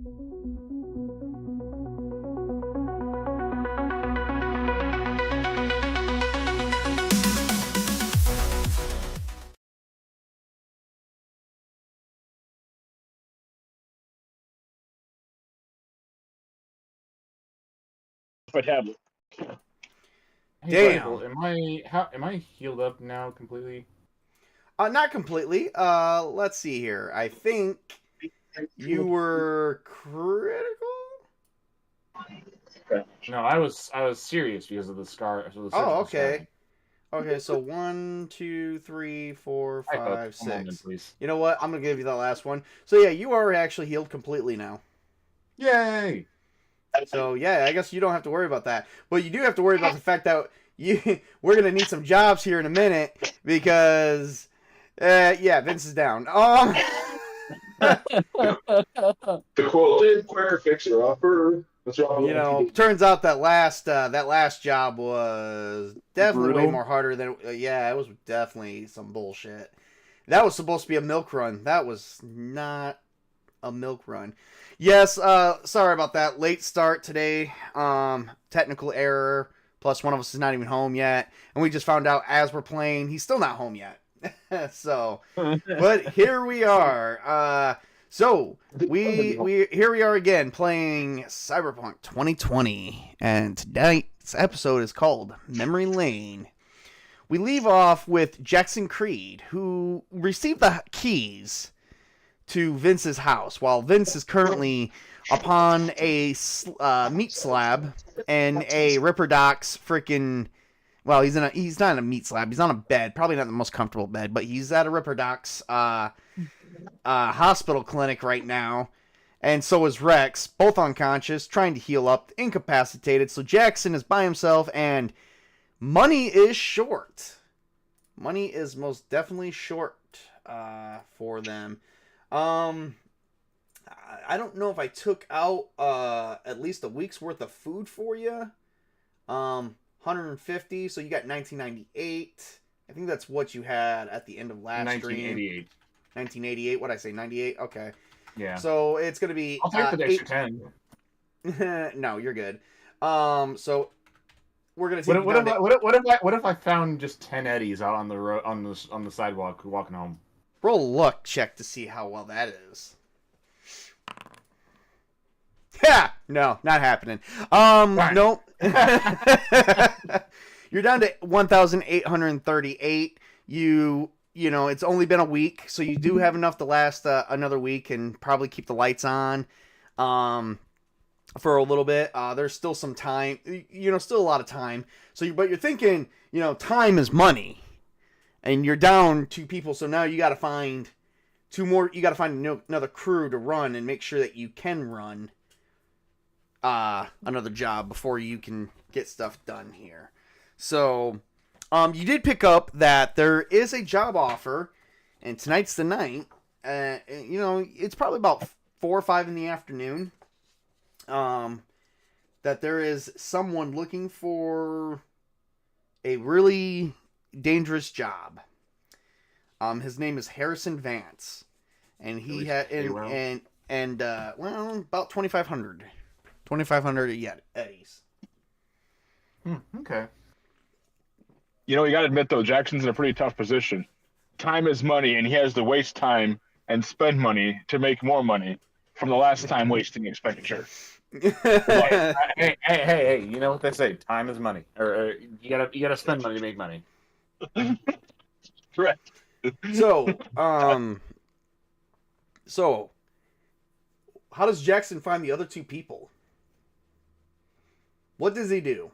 My tablet. Hey, Damn. Am I healed up now completely? Not completely. Let's see here. I think you were critical. No, I was serious because of the scar. So the Oh, surgical okay. scarring. Okay, so 1, 2, 3, 4, I hope. 5, Come on, then, 6. please. You know what? I'm gonna give you the last one. So yeah, you are actually healed completely now. Yay! So yeah, I guess you don't have to worry about that. But you do have to worry about the fact that we're gonna need some jobs here in a minute because yeah, Vince is down. The quoted quicker fixer offer. That's all. Turns out that last job was definitely way Brutal. more harder than yeah, it was definitely some bullshit. That was supposed to be a milk run. That was not a milk run. Yes, sorry about that. Late start today. Technical error. Plus one of us is not even home yet. And we just found out as we're playing, he's still not home yet. So but here we are. So here we are again playing Cyberpunk 2020, and tonight's episode is called Memory Lane. We leave off with Jackson Creed, who received the keys to Vince's house, while Vince is currently upon a meat slab and a Ripper Doc's freaking. Well, he's not in a meat slab. He's on a bed, probably not the most comfortable bed, but he's at a Ripper Doc's hospital clinic right now, and so is Rex, both unconscious, trying to heal up, incapacitated. So Jackson is by himself, and money is short. Money is most definitely short for them. I don't know if I took out at least a week's worth of food for you. 150, so you got 1998. I think that's what you had at the end of last 1988. stream. 1988. What did I say? 98. Okay. Yeah. So it's gonna be. I'll take the extra 10. No, you're good. So we're gonna take. What if I found just 10 eddies out on the road on the sidewalk walking home? Roll a luck check to see how well that is. Yeah, no, not happening. Nope. You're down to 1,838. You know, it's only been a week, so you do have enough to last another week and probably keep the lights on for a little bit. There's still some time, still a lot of time. But you're thinking, time is money, and you're down 2 people, so now you got to find 2 more. You got to find another crew to run and make sure that you can run another job before you can get stuff done here. So, you did pick up that there is a job offer, and tonight's the night. It's probably about 4 or 5 in the afternoon. That there is someone looking for a really dangerous job. His name is Harrison Vance, and he had about 2,500. 2,500 eddies. Okay. You got to admit, though, Jackson's in a pretty tough position. Time is money, and he has to waste time and spend money to make more money from the last time wasting expenditure. Hey, you know what they say? Time is money. Or you gotta spend money to make money. Correct. So, how does Jackson find the other 2 people? What does he do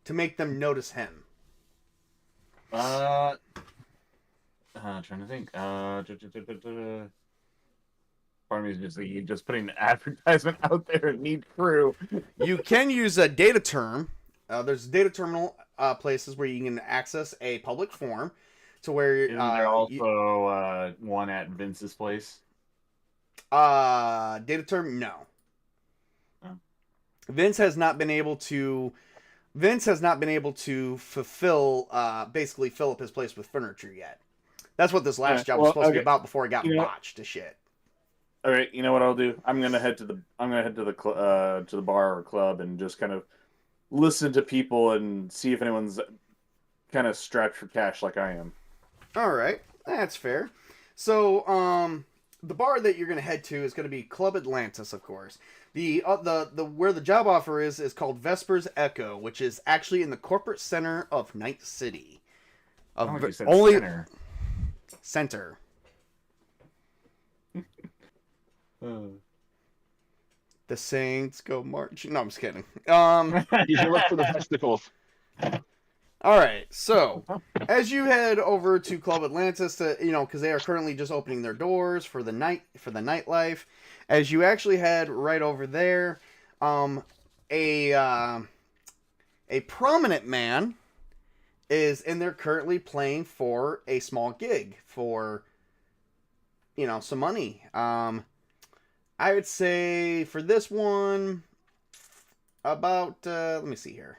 to make them notice him? Trying to think. Part of me is just putting an advertisement out there and need crew. You can use a data term. There's data terminal places where you can access a public form to where. Isn't there also one at Vince's place? Data term, no. Oh. Vince has not been able to fulfill, basically fill up his place with furniture yet. That's what this last job was supposed to be about before it got botched to shit. All right, you know what I'll do? I'm gonna head to the to the bar or club and just kind of listen to people and see if anyone's kind of strapped for cash like I am. All right, that's fair. So, the bar that you're gonna head to is gonna be Club Atlantis, of course. The where the job offer is called Vespers Echo, which is actually in the corporate center of Night City. Like you said, Only center. center. The Saints go marching. No, I'm just kidding. You should look for the testicles. All right. So, as you head over to Club Atlantis, because they are currently just opening their doors for the nightlife. As you actually head right over there, a prominent man is in there currently playing for a small gig for some money. I would say for this one, about, let me see here.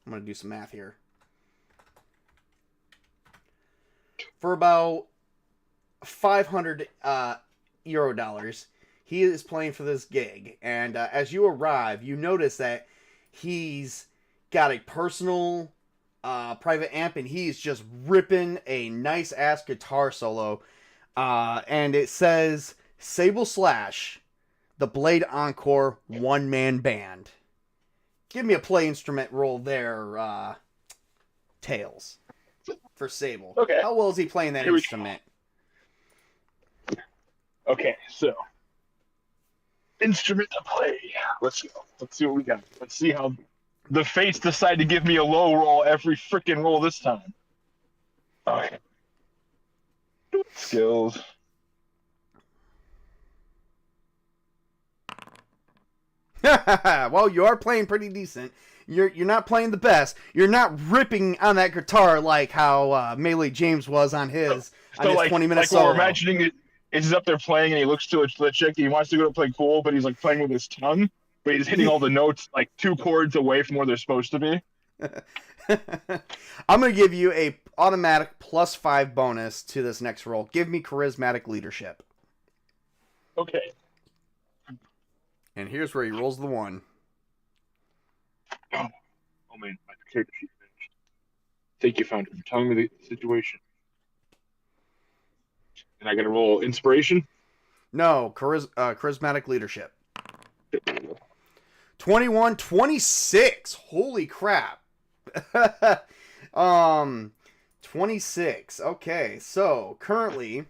I'm going to do some math here. For about 500 Euro dollars, he is playing for this gig. And as you arrive, you notice that he's got a personal private amp, and he's just ripping a nice-ass guitar solo. And it says Sable / the Blade Encore one-man band. Give me a play instrument roll there, Tails, for Sable. Okay. How well is he playing that instrument? Okay, so instrument to play. Let's go. Let's see what we got. Let's see how the fates decide to give me a low roll every freaking roll this time. Okay. Skills. Well, you are playing pretty decent. You're not playing the best. You're not ripping on that guitar like how Melee James was on his 20-minute solo. We're imagining it. He's up there playing, and he looks to the chick. He wants to go to play cool, but he's like playing with his tongue. But he's hitting all the notes like 2 chords away from where they're supposed to be. I'm gonna give you a automatic +5 bonus to this next roll. Give me charismatic leadership. Okay. And here's where he rolls the 1. Oh man, my character sheet finished. Thank you, Founder, for telling me the situation. And I got to roll inspiration? No, charismatic leadership. 26. Holy crap. 26. Okay, so currently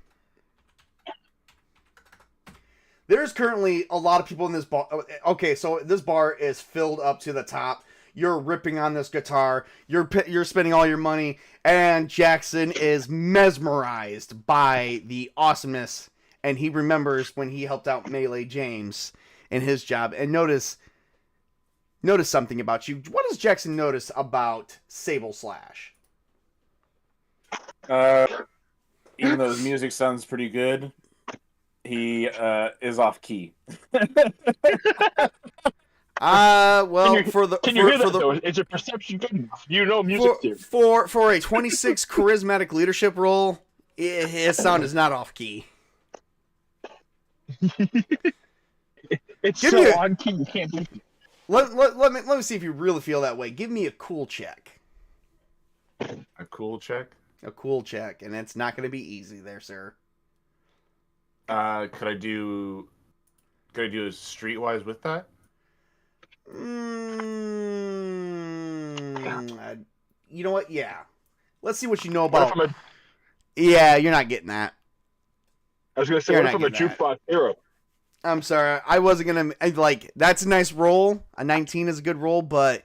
there's currently a lot of people in this bar. Okay, so this bar is filled up to the top. You're ripping on this guitar. You're spending all your money, and Jackson is mesmerized by the awesomeness, and he remembers when he helped out Melee James in his job. And notice something about you. What does Jackson notice about Sable /? Even though his music sounds pretty good, he is off key. Well, can you hear that though? Is your perception good enough? You know music theory. For a 26 charismatic leadership roll, his sound is not off key. It's so on key, you can't beat it. Let me see if you really feel that way. Give me a cool check. A cool check? A cool check, and it's not going to be easy there, sir. Could I do a streetwise with that? You know what? Yeah. Let's see what you know about. Yeah, you're not getting that. I was going to say, what from a jukebox hero? I'm sorry. I wasn't going to. That's a nice roll. A 19 is a good roll, but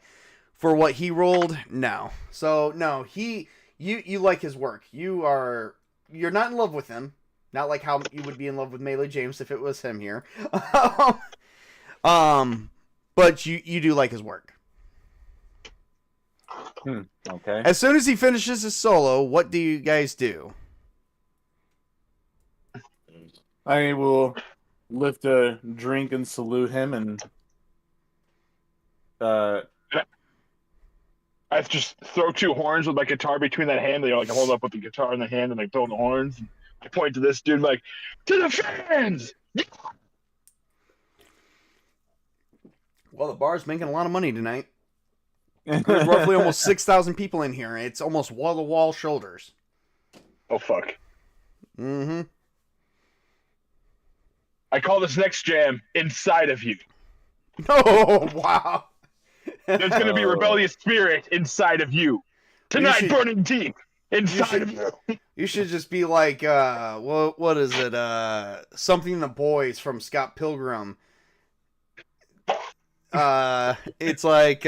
for what he rolled, no. So, no. You like his work. You're not in love with him. Not like how you would be in love with Melee James if it was him here. But you do like his work. Okay. As soon as he finishes his solo, what do you guys do? I will lift a drink and salute him, and I just throw 2 horns with my guitar between that hand. They hold up with the guitar in the hand and throw the horns. I point to this dude like, to the fans! Well, the bar's making a lot of money tonight. There's roughly almost 6,000 people in here. It's almost wall-to-wall shoulders. Oh, fuck. Mm-hmm. I call this next jam Inside of You. Oh, wow. There's going to be rebellious spirit inside of you. Tonight, burning deep inside of you. You should just be like, what is it? Something the Boys from Scott Pilgrim. It's like,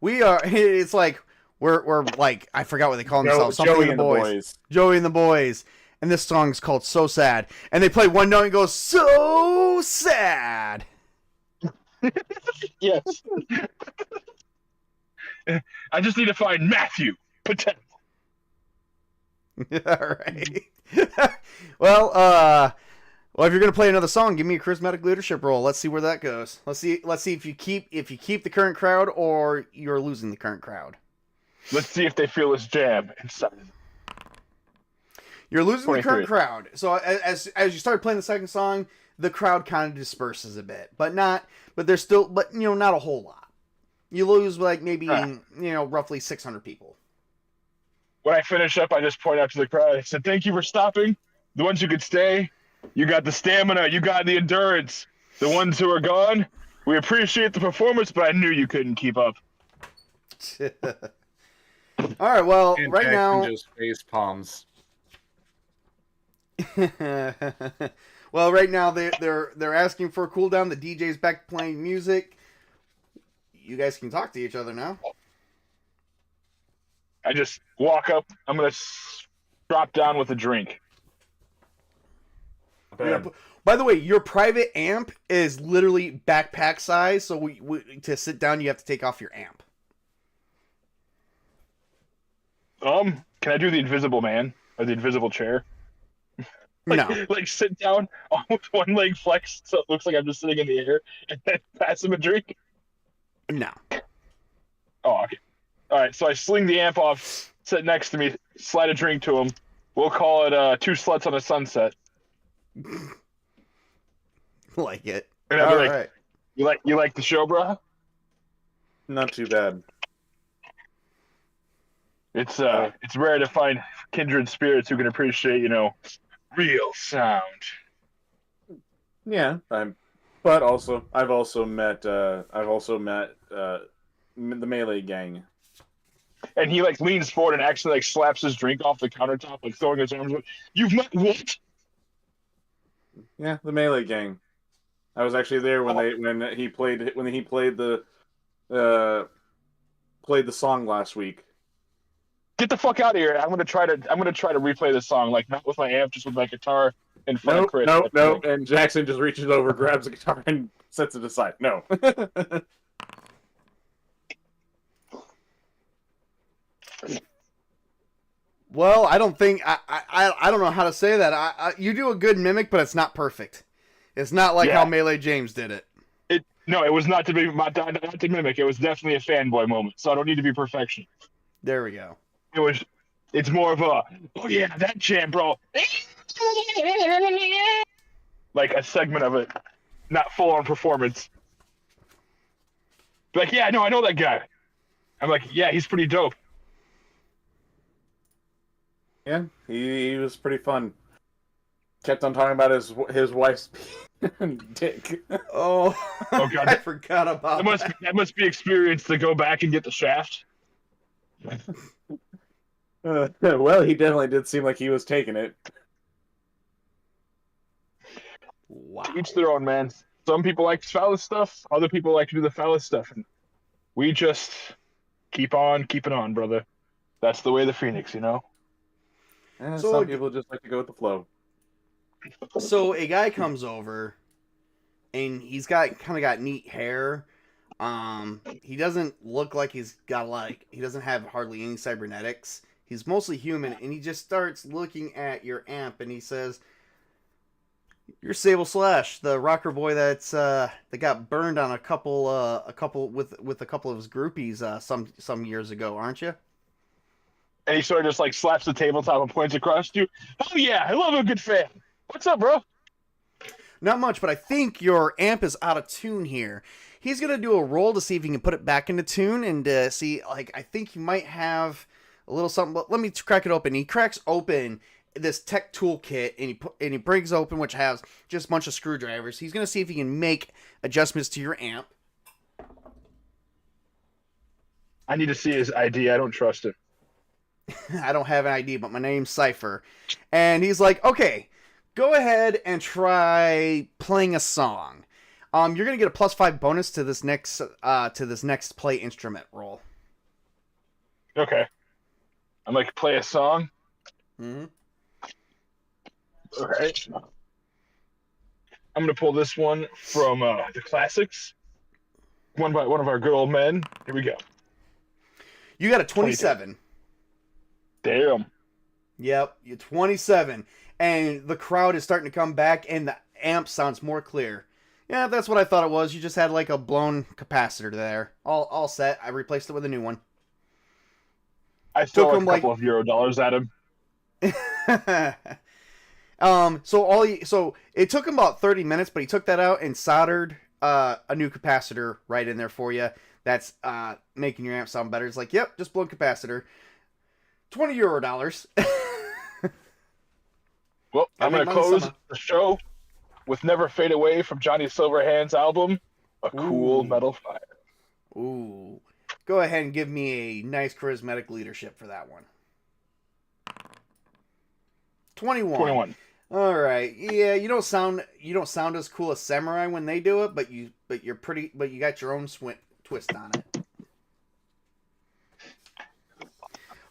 we are, it's like, we're like, I forgot what they call themselves. Something the Boys. Joey and the Boys. And this song's called So Sad. And they play one note and goes, so sad. Yes. I just need to find Matthew Patel. All right. Well, if you're gonna play another song, give me a charismatic leadership role. Let's see where that goes. Let's see if you keep the current crowd or you're losing the current crowd. Let's see if they feel this jam inside. You're losing the current crowd. So as you start playing the second song, the crowd kind of disperses a bit, but there's still, not a whole lot. You lose like maybe roughly 600 people. When I finish up, I just point out to the crowd. I said, "Thank you for stopping. The ones who could stay, you got the stamina, you got the endurance. The ones who are gone, we appreciate the performance, but I knew you couldn't keep up." All right. Well, and right now, just face palms. well, right now they're asking for a cooldown. The DJ's back playing music. You guys can talk to each other now. I just walk up. I'm gonna drop down with a drink. By the way, your private amp is literally backpack size. So to sit down, you have to take off your amp. Can I do the invisible man or the invisible chair? No. Like sit down with one leg flexed so it looks like I'm just sitting in the air and then pass him a drink? No. Oh, okay. All right, so I sling the amp off, sit next to me, slide a drink to him. We'll call it Two Sluts on a Sunset. Like it. And I'll be like, you like the show, bro? Not too bad. It's rare to find kindred spirits who can appreciate, real sound. Yeah, but also I've also met the Melee Gang. And he leans forward and actually slaps his drink off the countertop, throwing his arms. You've met what? Yeah, the Melee Gang. I was actually there when he played the song last week. Get the fuck out of here! I'm gonna try to replay this song, not with my amp, just with my guitar in front of Chris. Nope. And Jackson just reaches over, grabs the guitar, and sets it aside. No. Well, I don't think I don't know how to say that. You do a good mimic, but it's not perfect. It's not like how Melee James did it. No, it was not to mimic. It was definitely a fanboy moment, so I don't need to be perfection. There we go. It's more of a, oh yeah, that jam, bro. Like a segment of it, not full on performance. Like, yeah, no, I know that guy. I'm like, yeah, he's pretty dope. Yeah, he was pretty fun. Kept on talking about his wife's dick. Oh God, I forgot about that. Must be experience to go back and get the shaft. Well, he definitely did seem like he was taking it. Wow. To each their own, man. Some people like phallus stuff. Other people like to do the phallus stuff. And we just keep on keeping on, brother. That's the way the Phoenix, So some people just like to go with the flow. So a guy comes over, and he's kind of got neat hair. He doesn't look like he doesn't have hardly any cybernetics. He's mostly human, and he just starts looking at your amp, and he says, "You're Sable Slash, the rocker boy that got burned on a couple with a couple of his groupies some years ago, aren't you?" And he sort of just slaps the tabletop and points across to you. Oh yeah, I love a good fan. What's up, bro? Not much, but I think your amp is out of tune here. He's gonna do a roll to see if he can put it back into tune and see. Like, I think he might have a little something. But let me crack it open. He cracks open this tech toolkit and he brings open, which has just a bunch of screwdrivers. He's gonna see if he can make adjustments to your amp. I need to see his ID. I don't trust him. I don't have an ID, but my name's Cypher. And he's like, okay, go ahead and try playing a song. You're gonna get a +5 bonus to this next play instrument roll. Okay. I'm like, play a song. Mm-hmm. All right. I'm gonna pull this one from the classics. One by one of our good old men. Here we go. You got a 27. Damn. Yep, you're 27, and the crowd is starting to come back, and the amp sounds more clear. Yeah, that's what I thought it was. You just had like a blown capacitor there. All set. I replaced it with a new one. I threw a couple of Eurodollars at him. So it took him about 30 minutes, but he took that out and soldered a new capacitor right in there for you. That's making your amp sound better. It's like, yep, just blown capacitor. $20. Well, I'm going to close the show with Never Fade Away from Johnny Silverhand's album, A Cool Metal Fire. Ooh. Go ahead and give me a nice charismatic leadership for that one. 21. All right. Yeah, you don't sound as cool as Samurai when they do it, but you got your own twist on it.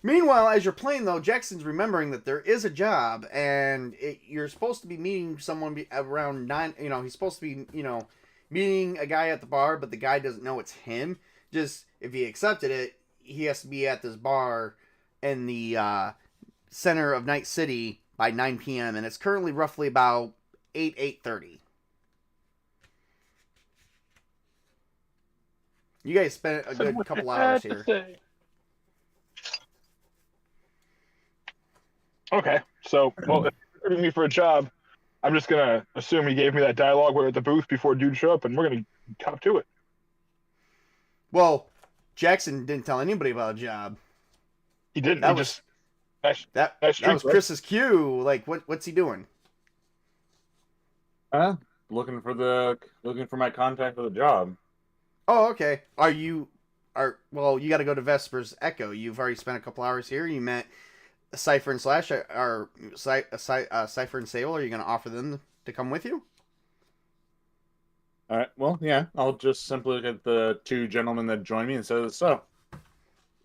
Meanwhile, as you're playing, though, Jackson's remembering that there is a job, and you're supposed to be meeting someone around 9. He's supposed to be, meeting a guy at the bar, but the guy doesn't know it's him. Just, if he accepted it, he has to be at this bar in the center of Night City by 9 p.m., and it's currently roughly about 8:30. You guys spent a good couple hours here. Okay, so, well, if you're recruiting me for a job, I'm just going to assume he gave me that dialogue where at the booth before dude show up, and we're going to cop to it. Well, Jackson didn't tell anybody about a job. He didn't. That was Chris's cue. Like, what's he doing? Looking for my contact for the job. Oh, okay. You got to go to Vesper's Echo. You've already spent a couple hours here. You met Cypher and Slash, or Cypher and Sable. Are you going to offer them to come with you? All right. Well, yeah. I'll just simply look at the two gentlemen that joined me and say so.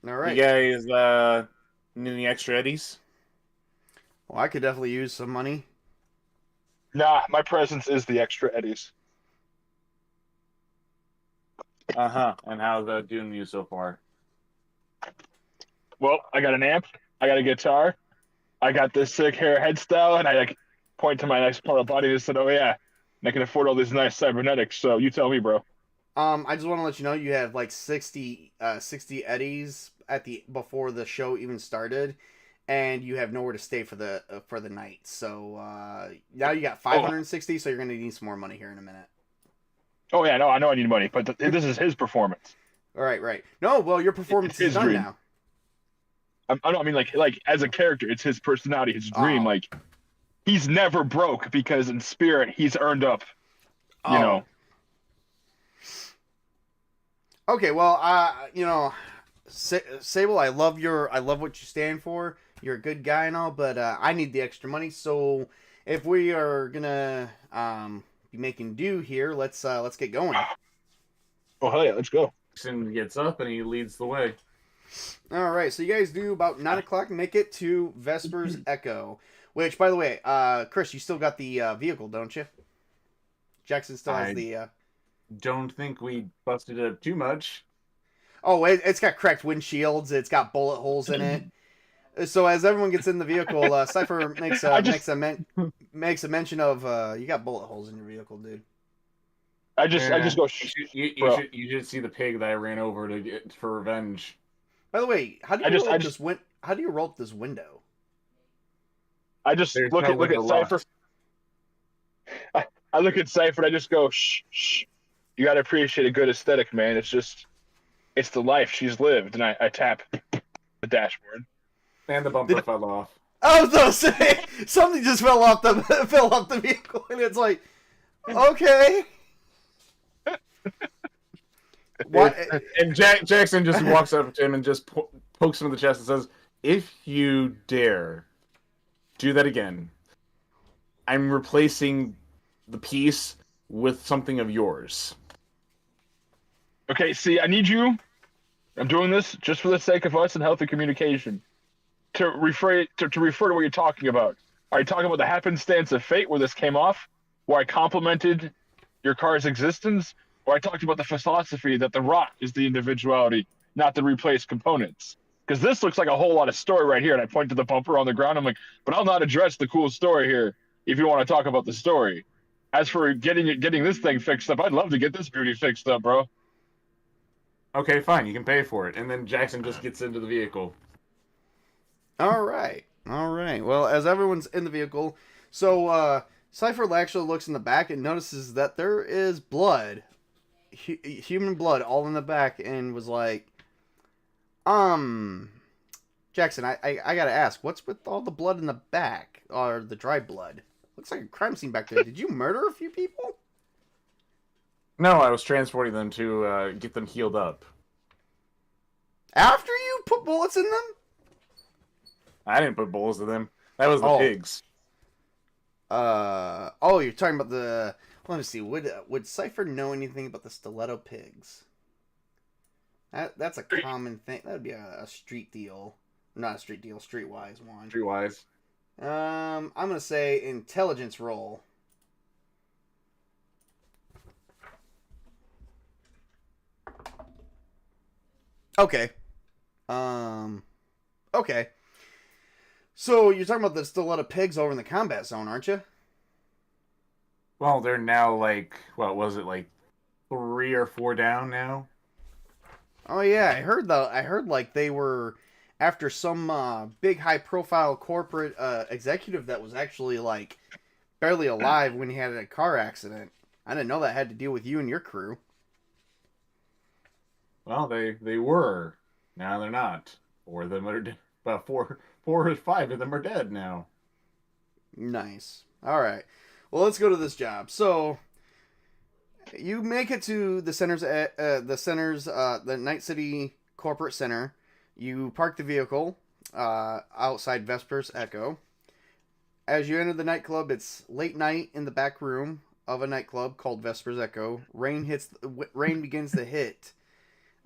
All right. You guys need any extra eddies? Well, I could definitely use some money. Nah, my presence is the extra eddies. And how's that doing you so far? Well, I got an amp, I got a guitar, I got this sick hair head style, and I point to my nice part of the body and said, oh yeah, and I can afford all these nice cybernetics, so you tell me, bro. I just want to let you know you have like 60 eddies before the show even started, and you have nowhere to stay for the night. So now you got 560, so you're gonna need some more money here in a minute. Oh yeah, no, I know I need money, but this is his performance. All right. No, well, your performance is done now. I mean, like as a character, it's his personality, his dream. Like, he's never broke because in spirit he's earned up. You know. Okay, well, Sable, I love what you stand for. You're a good guy and all, but I need the extra money. So if we are gonna be making do here, let's get going. Oh hell yeah, let's go. Jackson gets up and he leads the way. All right, so you guys do about 9 o'clock. Make it to Vesper's Echo. Which, by the way, Chris, you still got the vehicle, don't you? Jackson still has the. Don't think we busted it up too much. Oh, it's got cracked windshields. It's got bullet holes in it. So as everyone gets in the vehicle, Cypher makes a mention of you got bullet holes in your vehicle, dude. I just go. You should see the pig that I ran over for revenge. By the way, how do you roll up this window? I just look at Cypher. I look at Cypher and I just go, shh, shh. You got to appreciate a good aesthetic, man. It's the life she's lived. And I tap the dashboard. And the bumper fell off. I was gonna say something just fell off the vehicle, and it's like, okay. What? And Jackson just walks up to him and just pokes him in the chest and says, "If you dare do that again, I'm replacing the piece with something of yours." Okay, see, I need you. I'm doing this just for the sake of us and healthy communication. To refer to what you're talking about. Are you talking about the happenstance of fate where this came off? Where I complimented your car's existence? Or I talked about the philosophy that the rot is the individuality, not the replaced components? Because this looks like a whole lot of story right here. And I point to the bumper on the ground. I'm like, but I'll not address the cool story here if you want to talk about the story. As for getting this thing fixed up, I'd love to get this beauty fixed up, bro. Okay, fine. You can pay for it. And then Jackson just gets into the vehicle. All right. Well, as everyone's in the vehicle, so Cypher actually looks in the back and notices that there is blood, human blood, all in the back, and was like, Jackson, I gotta ask, what's with all the blood in the back, or the dry blood? Looks like a crime scene back there. Did you murder a few people? No, I was transporting them to get them healed up. After you put bullets in them? I didn't put bullets in them. That was the pigs. You're talking about the... Let me see. Would Cypher know anything about the stiletto pigs? That's a common thing. That would be a street deal. Not a street deal, streetwise one. Streetwise. I'm going to say intelligence roll. Okay. Okay. So you're talking about there's still a lot of pigs over in the combat zone, aren't you? Well, they're now like, what was it, like 3 or 4 down now? Oh yeah, I heard like they were after some big high profile corporate executive that was actually like barely alive when he had a car accident. I didn't know that had to deal with you and your crew. Well, they were. Now they're not. 4 of them are about 4 or 5 of them are dead now. Nice. All right. Well, let's go to this job. So you make it to the Night City corporate center. You park the vehicle outside Vespers Echo. As you enter the nightclub, it's late night in the back room of a nightclub called Vespers Echo. Rain begins to hit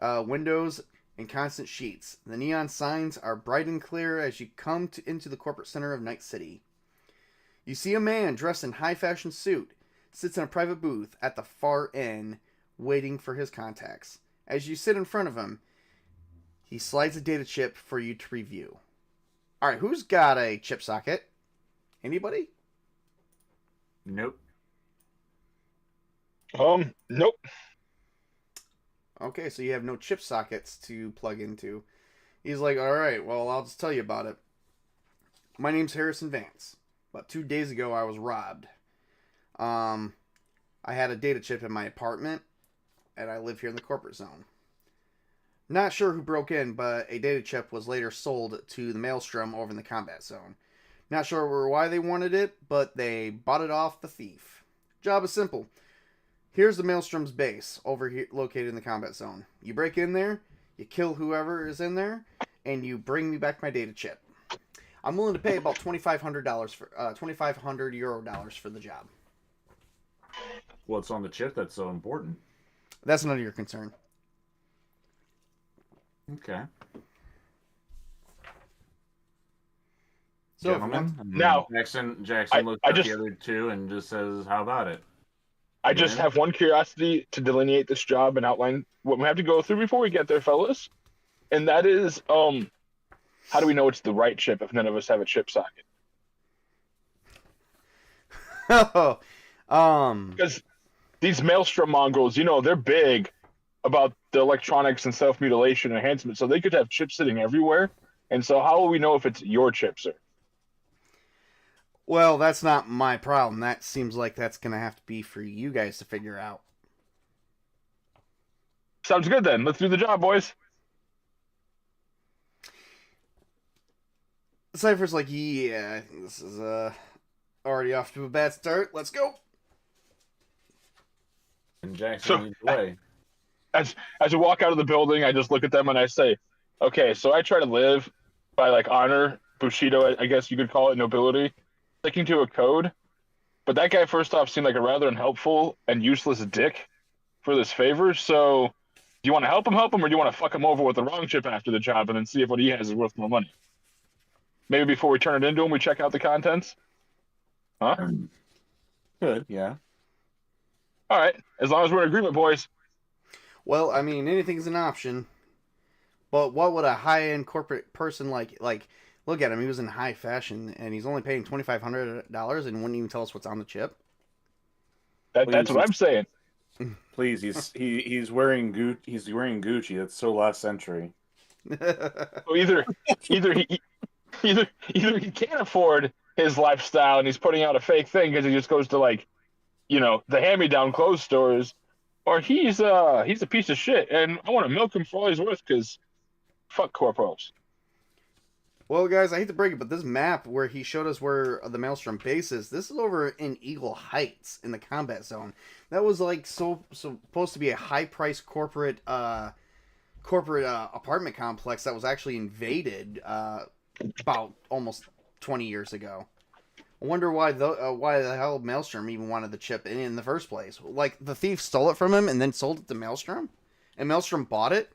windows and constant sheets. The neon signs are bright and clear as you come into the corporate center of Night City. You see a man dressed in high-fashion suit sits in a private booth at the far end waiting for his contacts. As you sit in front of him, he slides a data chip for you to review. Alright, who's got a chip socket? Anybody? Nope. Nope. Okay, so you have no chip sockets to plug into. He's like, alright, well, I'll just tell you about it. My name's Harrison Vance. About 2 days ago, I was robbed. I had a data chip in my apartment, and I live here in the corporate zone. Not sure who broke in, but a data chip was later sold to the Maelstrom over in the combat zone. Not sure why they wanted it, but they bought it off the thief. Job is simple. Here's the Maelstrom's base, over here, located in the combat zone. You break in there, you kill whoever is in there, and you bring me back my data chip. I'm willing to pay about $2,500 for €2,500 for the job. What's on the chip that's so important? That's none of your concern. Okay. So, gentlemen, now Jackson looks I at just, the other two and just says, "How about it?" I just have one curiosity to delineate this job and outline what we have to go through before we get there, fellas. And that is, how do we know it's the right chip if none of us have a chip socket? Because these Maelstrom mongrels, they're big about the electronics and self-mutilation enhancement, so they could have chips sitting everywhere. And so how will we know if it's your chip, sir? Well, that's not my problem. That seems like that's going to have to be for you guys to figure out. Sounds good then. Let's do the job, boys. Cypher's like, yeah, I think this is already off to a bad start. Let's go. And Jackson So leads the way. as we walk out of the building, I just look at them and I say, okay, so I try to live by like honor, Bushido, I guess you could call it, nobility, sticking to a code. But that guy, first off, seemed like a rather unhelpful and useless dick for this favor. So, do you want to help him, or do you want to fuck him over with the wrong chip after the job and then see if what he has is worth more money? Maybe before we turn it into him, we check out the contents? Huh? Good, yeah. All right. As long as we're in agreement, boys. Well, I mean, anything's an option. But what would a high-end corporate person like look at him? He was in high fashion, and he's only paying $2,500 and wouldn't even tell us what's on the chip. That's what I'm saying. Please, he's wearing Gucci. That's so last century. So either he can't afford his lifestyle and he's putting out a fake thing because he just goes to like, the hand-me-down clothes stores, or he's a piece of shit and I want to milk him for all he's worth because fuck corpos. Well, guys, I hate to break it, but this map where he showed us where the Maelstrom base is, this is over in Eagle Heights in the combat zone. That was like supposed to be a high-priced corporate apartment complex that was actually invaded about almost 20 years ago. I wonder why the hell Maelstrom even wanted the chip in the first place. Like, the thief stole it from him and then sold it to Maelstrom? And Maelstrom bought it?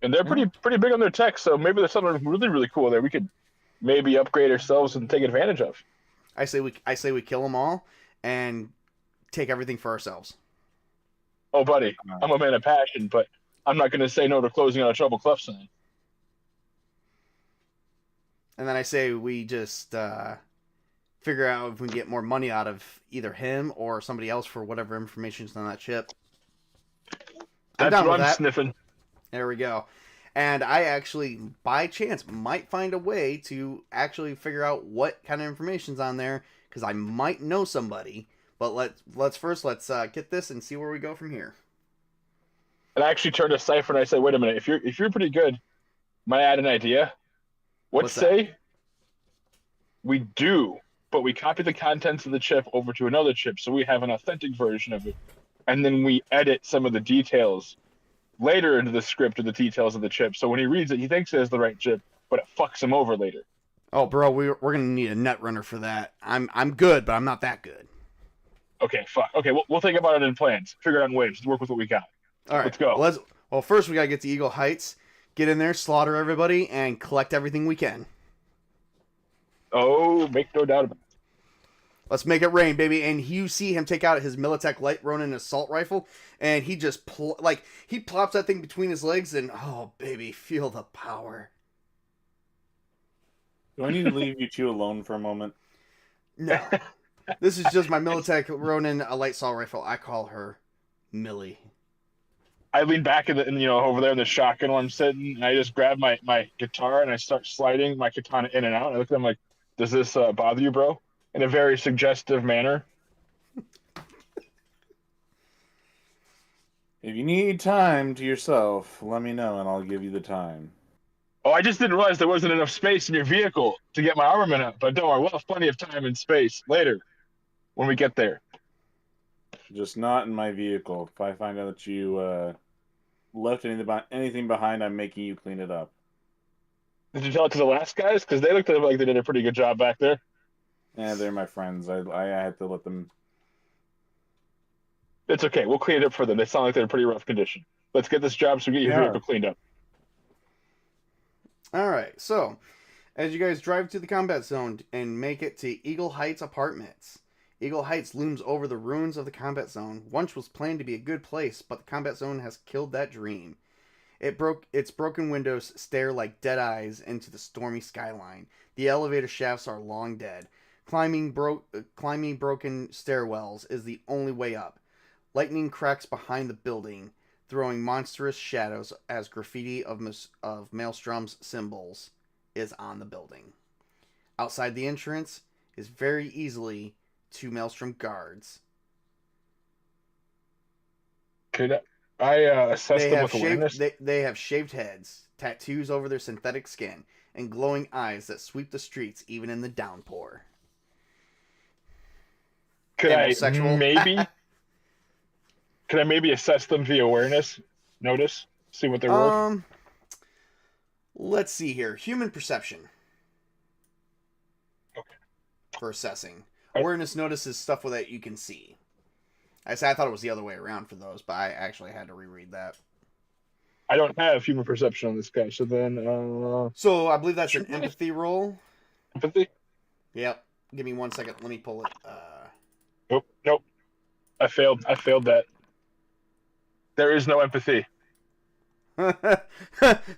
And they're pretty big on their tech, so maybe there's something really, really cool there we could maybe upgrade ourselves and take advantage of. I say we kill them all and take everything for ourselves. Oh, buddy, I'm a man of passion, but I'm not going to say no to closing on a Trouble Clef sign. And then I say we just figure out if we can get more money out of either him or somebody else for whatever information's on that chip. That's what I'm sniffing. There we go. And I actually, by chance, might find a way to actually figure out what kind of information's on there, because I might know somebody. But let's first get this and see where we go from here. And I actually turned to Cypher and I said, wait a minute, if you're pretty good, might I add an idea? What's say we do, but we copy the contents of the chip over to another chip so we have an authentic version of it, and then we edit some of the details later into the script of the details of the chip, so when he reads it, he thinks it is the right chip, but it fucks him over later. Oh, bro, we're gonna need a net runner for that. I'm good, but I'm not that good. Okay, fuck. Okay, we'll think about it in plans. Figure it out in ways. Let's work with what we got. All right, let's go. Well, first we gotta get to Eagle Heights, get in there, slaughter everybody, and collect everything we can. Oh, make no doubt about it. Let's make it rain, baby. And you see him take out his Militech Light Ronin assault rifle, and he just he plops that thing between his legs, and oh, baby, feel the power. Do I need to leave you two alone for a moment? No, this is just my Militech Ronin light assault rifle. I call her Millie. I lean back in over there in the shotgun where I'm sitting, and I just grab my guitar and I start sliding my katana in and out. And I look at him like, "Does this bother you, bro?" In a very suggestive manner. If you need time to yourself, let me know and I'll give you the time. Oh, I just didn't realize there wasn't enough space in your vehicle to get my armament up. But don't worry, we'll have plenty of time and space later when we get there. Just not in my vehicle. If I find out that you left anything behind, I'm making you clean it up. Did you tell it to the last guys? Because they looked like they did a pretty good job back there. Yeah, they're my friends. I had to let them. It's okay. We'll clean it up for them. They sound like they're in pretty rough condition. Let's get this job so we get your vehicle cleaned up. All right. So, as you guys drive to the combat zone and make it to Eagle Heights Apartments, Eagle Heights looms over the ruins of the combat zone. Once was planned to be a good place, but the combat zone has killed that dream. Its broken windows stare like dead eyes into the stormy skyline. The elevator shafts are long dead. Climbing broken stairwells is the only way up. Lightning cracks behind the building, throwing monstrous shadows as graffiti of Maelstrom's symbols is on the building. outside the entrance is very easily 2 Maelstrom guards. Could I assess them with awareness? They have shaved heads, tattoos over their synthetic skin, and glowing eyes that sweep the streets even in the downpour. Could I Homosexual. maybe? Could I maybe assess them via awareness? Notice, see what they're worth. Let's see here. Human perception. Okay. For assessing. Awareness notices stuff that you can see. I thought it was the other way around for those, but I actually had to reread that. I don't have human perception on this guy, so then. So I believe that's an empathy roll. Empathy? Yep. Give me 1 second. Let me pull it. Nope. I failed that. There is no empathy.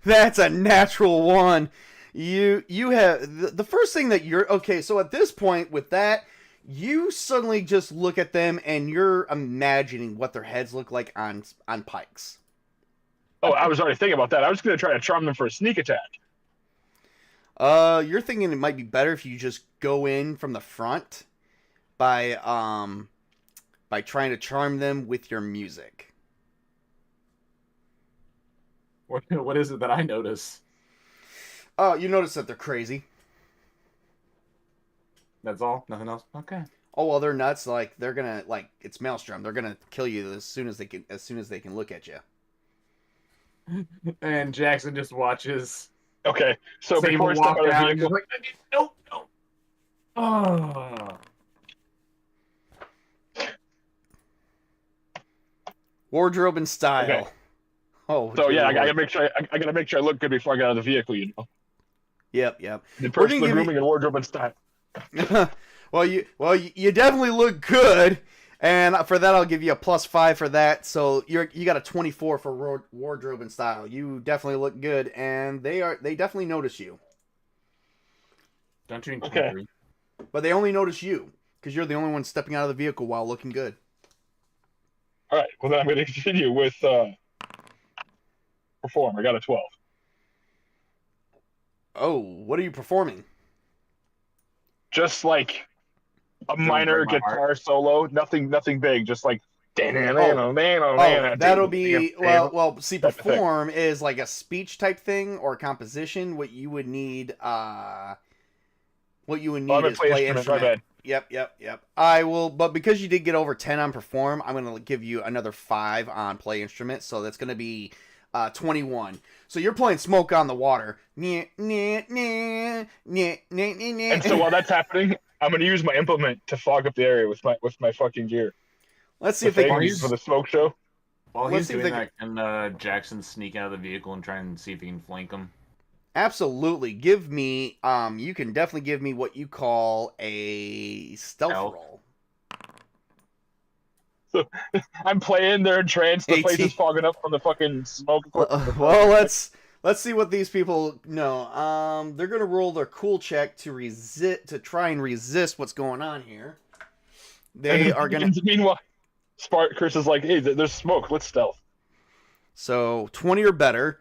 That's a natural one. You have the first thing that you're okay. So at this point with that, you suddenly just look at them and you're imagining what their heads look like on pikes. Oh, I was already thinking about that. I was going to try to charm them for a sneak attack. You're thinking it might be better if you just go in from the front by trying to charm them with your music. What is it that I notice? Oh, you notice that they're crazy. That's all? Nothing else? Okay. Oh well, they're nuts. Like they're gonna it's Maelstrom. They're gonna kill you as soon as they can look at you. And Jackson just watches. Okay, so Sable before I step walk out of the down, vehicle, he's like, no. Oh. Wardrobe and style. Okay. Oh. so yeah, I Lord. gotta make sure I look good before I get out of the vehicle. You know, Yep. the personal grooming and wardrobe and style. Well, you definitely look good, and for that I'll give you a +5 for that. So you got a 24 for wardrobe and style. You definitely look good, and they definitely notice you. Don't you need Okay. 23? But they only notice you because you're the only one stepping out of the vehicle while looking good. All right, well then I'm gonna continue with perform. I got a 12. Oh, what are you performing? Just like a minor break my guitar solo, nothing big, just like That'll be well. See, Type of thing. perform is like a speech type thing or composition. What you would need, is play instrument. My bad. Yep. I will, but because you did get over 10 on perform, I'm gonna give you another 5 on play instrument. So that's gonna be 21. So you're playing Smoke on the Water. And so while that's happening, I'm gonna use my implement to fog up the area with my fucking gear. Let's see if they can. for the smoke show. While Let's he's see if doing they that, can Jackson sneak out of the vehicle and try and see if he can flank him? Absolutely. Give me, you can definitely give me what you call a stealth roll. So I'm playing, they're entranced, the place 18. is fogging up from the fucking smoke. Well, let's see what these people know. They're gonna roll their cool check to try and resist what's going on here. They are gonna. Meanwhile, Chris is like, "Hey, there's smoke. Let's stealth." So 20 or better,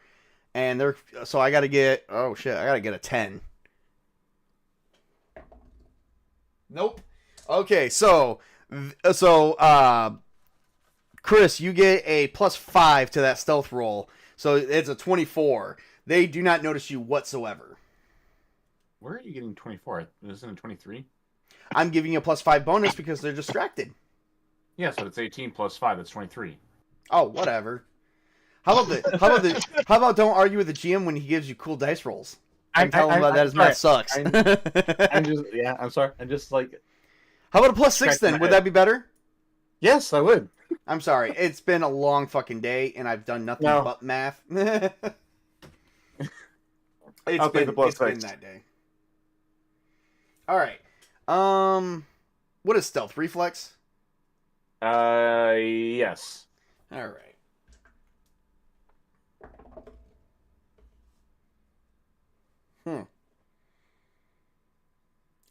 and I gotta get. Oh shit! I gotta get a 10. Nope. Okay, so Chris, you get a +5 to that stealth roll. So it's a 24. They do not notice you whatsoever. Where are you getting 24? Isn't it 23? I'm giving you a +5 bonus because they're distracted. Yeah, so it's 18 plus 5. That's 23. Oh, whatever. How about don't argue with the GM when he gives you cool dice rolls? And tell him that his math sucks. I'm sorry. I'm just like. How about a +6 then? Would that be better? Yes, I would. I'm sorry. It's been a long fucking day, and I've done nothing but math. It's been that day. All right. What is stealth? Reflex? Yes. All right. Hmm.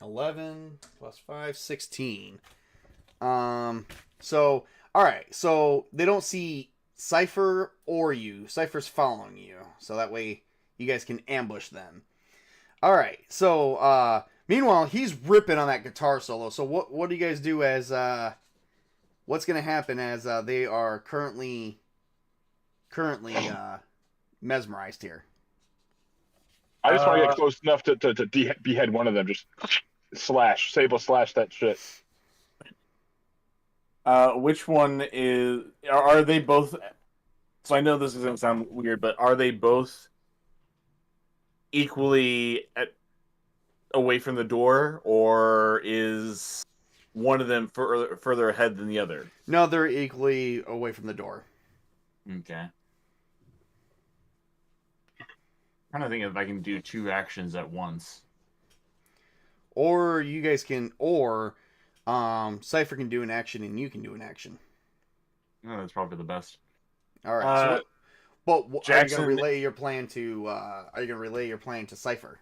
11 plus 5, 16. So, all right. So they don't see Cypher or you. Cypher's following you, so that way you guys can ambush them. All right. So, Meanwhile, he's ripping on that guitar solo. So what do you guys do as what's going to happen as they are currently mesmerized here? I just want to get close enough to behead one of them. Just Sable slash that shit. Which one is? Are they both? So I know this is gonna sound weird, but are they both equally away from the door, or is one of them further ahead than the other? No, they're equally away from the door. Okay. I'm trying to think if I can do 2 actions at once. Or you guys can, or Cypher can do an action and you can do an action. Oh, that's probably the best. All right. Jackson, are you going to relay your plan to? Are you going to relay your plan to Cypher?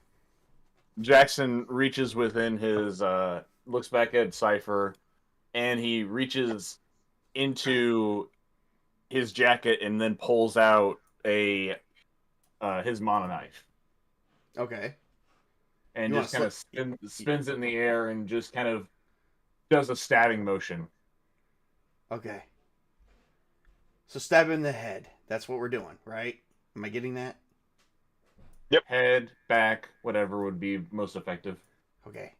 Jackson reaches within his, looks back at Cypher, and he reaches into his jacket and then pulls out his mono knife. Okay. And just kind of spins it in the air and just kind of does a stabbing motion. Okay. So stab him in the head. That's what we're doing, right? Am I getting that? Yep. Head, back, whatever would be most effective. Okay.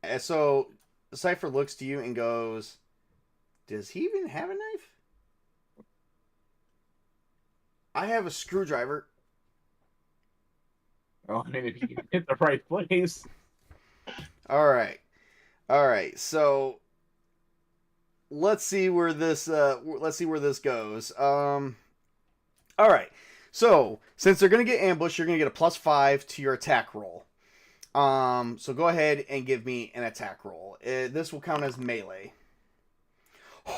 And so Cypher looks to you and goes, "Does he even have a knife? I have a screwdriver." Well, I mean, if you can hit the right place. All right. So let's see where this goes. All right. So since they're gonna get ambushed, you're gonna get a +5 to your attack roll. So go ahead and give me an attack roll. This will count as melee.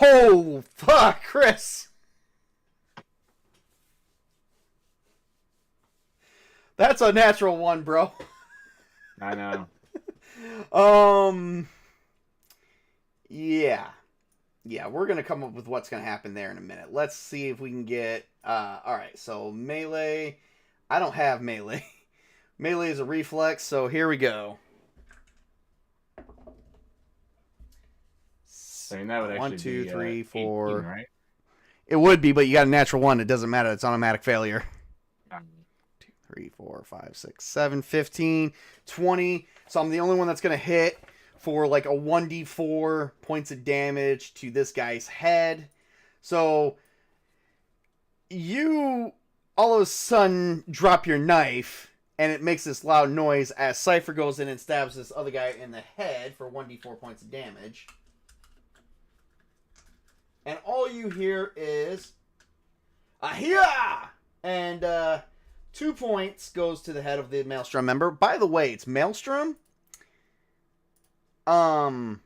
Oh fuck, Chris! That's a natural 1, bro. I know. Yeah, we're gonna come up with what's gonna happen there in a minute. Let's see if we can get. All right, so melee. I don't have melee. Melee is a reflex, so here we go. I mean, that would actually 1, 2, be, 3, 4. 18, right? It would be, but you got a natural 1. It doesn't matter. It's automatic failure. 2, 3, 4, 5, 6, 7, 15, 20. So I'm the only one that's gonna hit for like a 1d4 points of damage to this guy's head. So you all of a sudden drop your knife and it makes this loud noise as Cypher goes in and stabs this other guy in the head for 1d4 points of damage. And all you hear is "Ahia!" And 2 points goes to the head of the Maelstrom member. By the way, it's Maelstrom. Oh,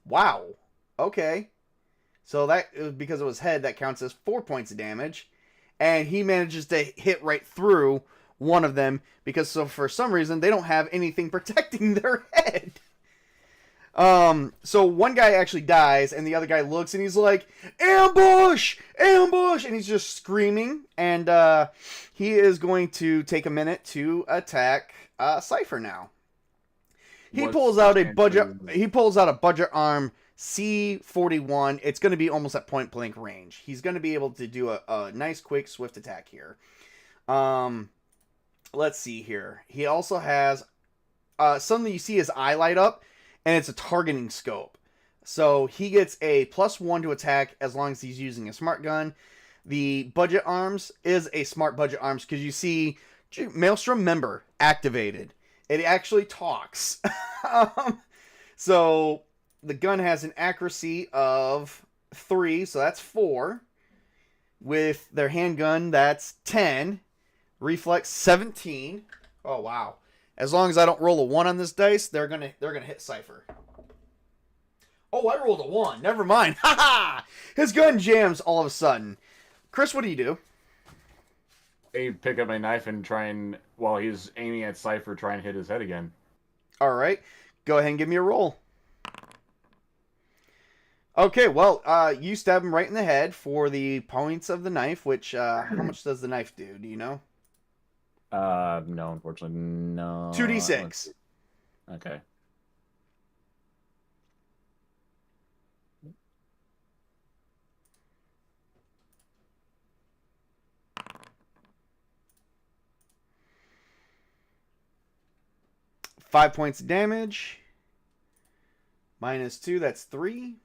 wow. Okay. So that, because it was head, that counts as 4 points of damage. And he manages to hit right through one of them because for some reason they don't have anything protecting their head. So one guy actually dies and the other guy looks and he's like, "Ambush! Ambush!" And he's just screaming. And he is going to take a minute to attack Cypher now. He pulls out a budget arm C41. It's going to be almost at point blank range. He's going to be able to do a nice, quick, swift attack here. Let's see here. He also has something you see his eye light up, and it's a targeting scope. So he gets a +1 to attack as long as he's using a smart gun. The budget arms is a smart budget arms because you see Maelstrom member activated. It actually talks. So the gun has an accuracy of 3, so that's 4. With their handgun, that's 10. Reflex 17. Oh wow! As long as I don't roll a 1 on this dice, they're gonna hit Cypher. Oh, I rolled a 1. Never mind. Ha ha! His gun jams all of a sudden. Chris, what do you do? I pick up my knife and try and, while he's aiming at Cypher, try and hit his head again. All right, go ahead and give me a roll. Okay, well, you stab him right in the head for the points of the knife, which, how much does the knife do? Do you know? No, unfortunately, no. 2d6. Okay. Five points of damage. -2, that's 3.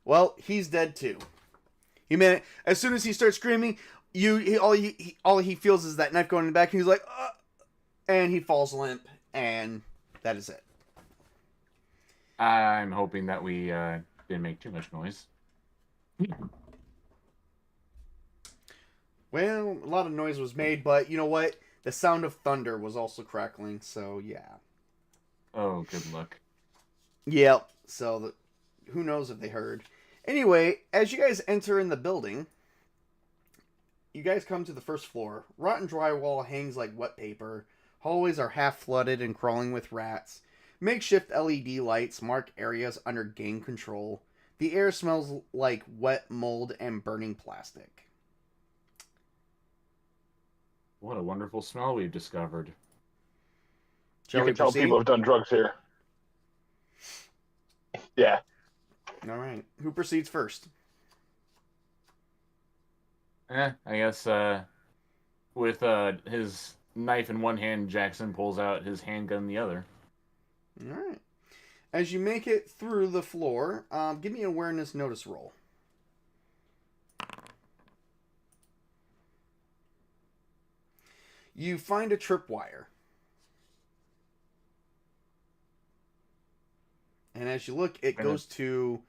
Well, he's dead too. As soon as he starts screaming, all he feels is that knife going in the back, and he's like, and he falls limp, and that is it. I'm hoping that we didn't make too much noise. Well, a lot of noise was made, but you know what? The sound of thunder was also crackling, so yeah. Oh, good luck. Yep. So who knows if they heard. Anyway, as you guys enter in the building, you guys come to the first floor. Rotten drywall hangs like wet paper. Hallways are half flooded and crawling with rats. Makeshift LED lights mark areas under gang control. The air smells like wet mold and burning plastic. What a wonderful smell we've discovered. Shall You we can tell proceed? people have done drugs here. Yeah. All right. Who proceeds first? I guess with his knife in one hand, Jackson pulls out his handgun in the other. All right. As you make it through the floor, give me an awareness notice roll. You find a tripwire. And as you look, it goes to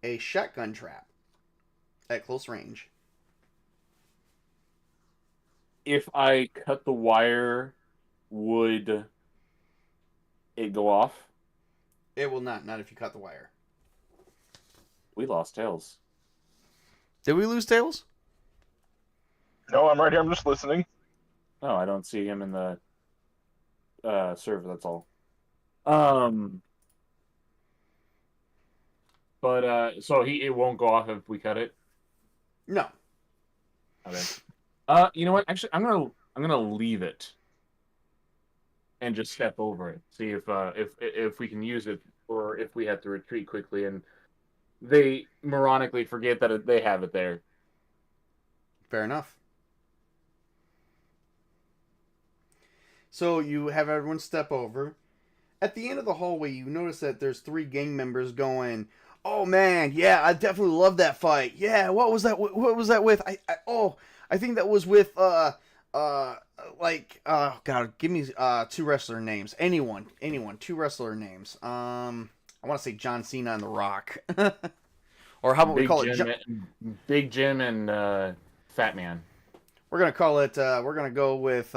a shotgun trap at close range. If I cut the wire, would it go off? It will not if you cut the wire. We lost Tails. Did we lose Tails? No, I'm right here. I'm just listening. Oh, I don't see him in the server, that's all. But so it won't go off if we cut it? No. Okay. You know what? Actually, I'm gonna leave it and just step over it. See if we can use it, or if we have to retreat quickly and they moronically forget that they have it there. Fair enough. So you have everyone step over. At the end of the hallway, you notice that there's 3 gang members going, "Oh man, yeah, I definitely love that fight. Yeah, what was that? What was that with? I think that was with God, give me 2 wrestler names. Anyone, 2 wrestler names. I want to say John Cena and The Rock, or how about we call it Big Jim and Fat Man. We're gonna call it. We're gonna go with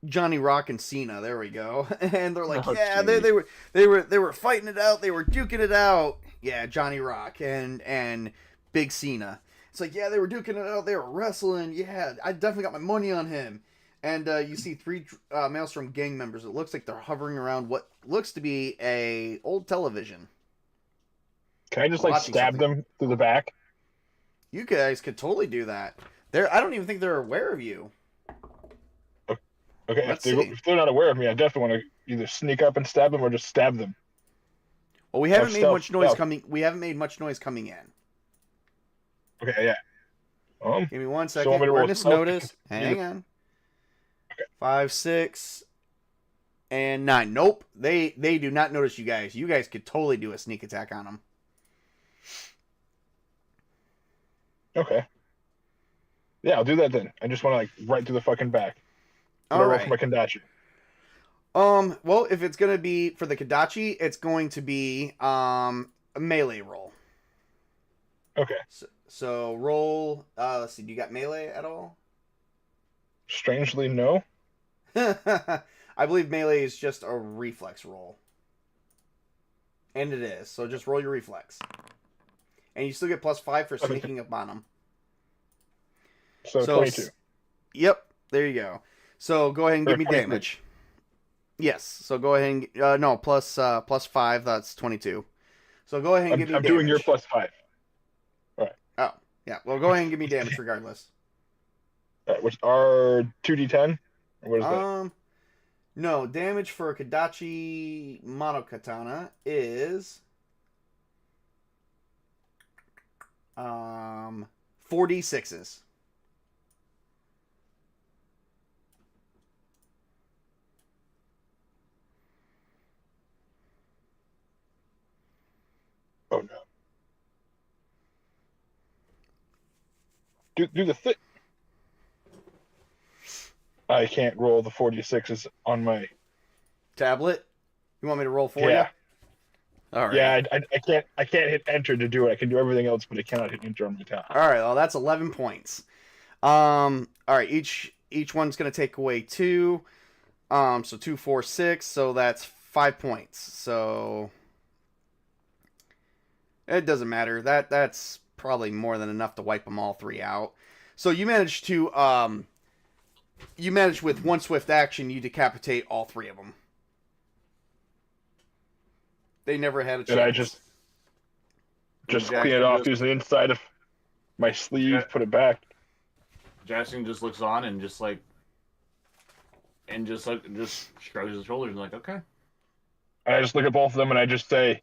Johnny Rock and Cena. There we go. And they're like, yeah, they were fighting it out. They were duking it out. Yeah, Johnny Rock and Big Cena. It's like, yeah, they were duking it out. They were wrestling. Yeah, I definitely got my money on him. And you see 3 Maelstrom gang members. It looks like they're hovering around what looks to be a old television. Can I just like stab them through the back? You guys could totally do that. I don't even think they're aware of you. Okay, if they're not aware of me, I definitely want to either sneak up and stab them or just stab them. Well, we haven't made much noise coming. We haven't made much noise coming in. Okay, yeah. Give me 1 second. Awareness notice. Hang on. Okay. 5, 6, and 9. Nope, they do not notice you guys. You guys could totally do a sneak attack on them. Okay. Yeah, I'll do that then. I just want to like right through the fucking back. All right. For my Kendachi. Well, if it's gonna be for the Kodachi, it's going to be a melee roll. Okay. So roll. Let's see. Do you got melee at all? Strangely, no. I believe melee is just a reflex roll, and it is. So just roll your reflex, and you still get +5 for sneaking up on them. So 22. Yep. There you go. So go ahead and give me damage. Yes. So go ahead and no +5. That's 22. So go ahead and give me damage. I'm doing your +5. All right. Oh Yeah, well, go ahead and give me damage regardless. Which are 2d10? Or what is that? No, damage for Kadachi Monokatana is 4d6s. Oh no. Do the thick. I can't roll the 46s on my. Tablet? You want me to roll for Yeah. you? All right. Yeah, I can't hit enter to do it. I can do everything else, but I cannot hit enter on my tab. All right. Well, that's 11 points. All right. Each one's gonna take away 2. So 2, 4, 6. So that's 5 points. So it doesn't matter. That's probably more than enough to wipe them all 3 out. So you managed with one swift action, you decapitate all 3 of them. They never had a chance. And I just clean it off using the inside of my sleeve, put it back. Jackson just looks on and just shrugs his shoulders and like, okay. And I just look at both of them and I just say,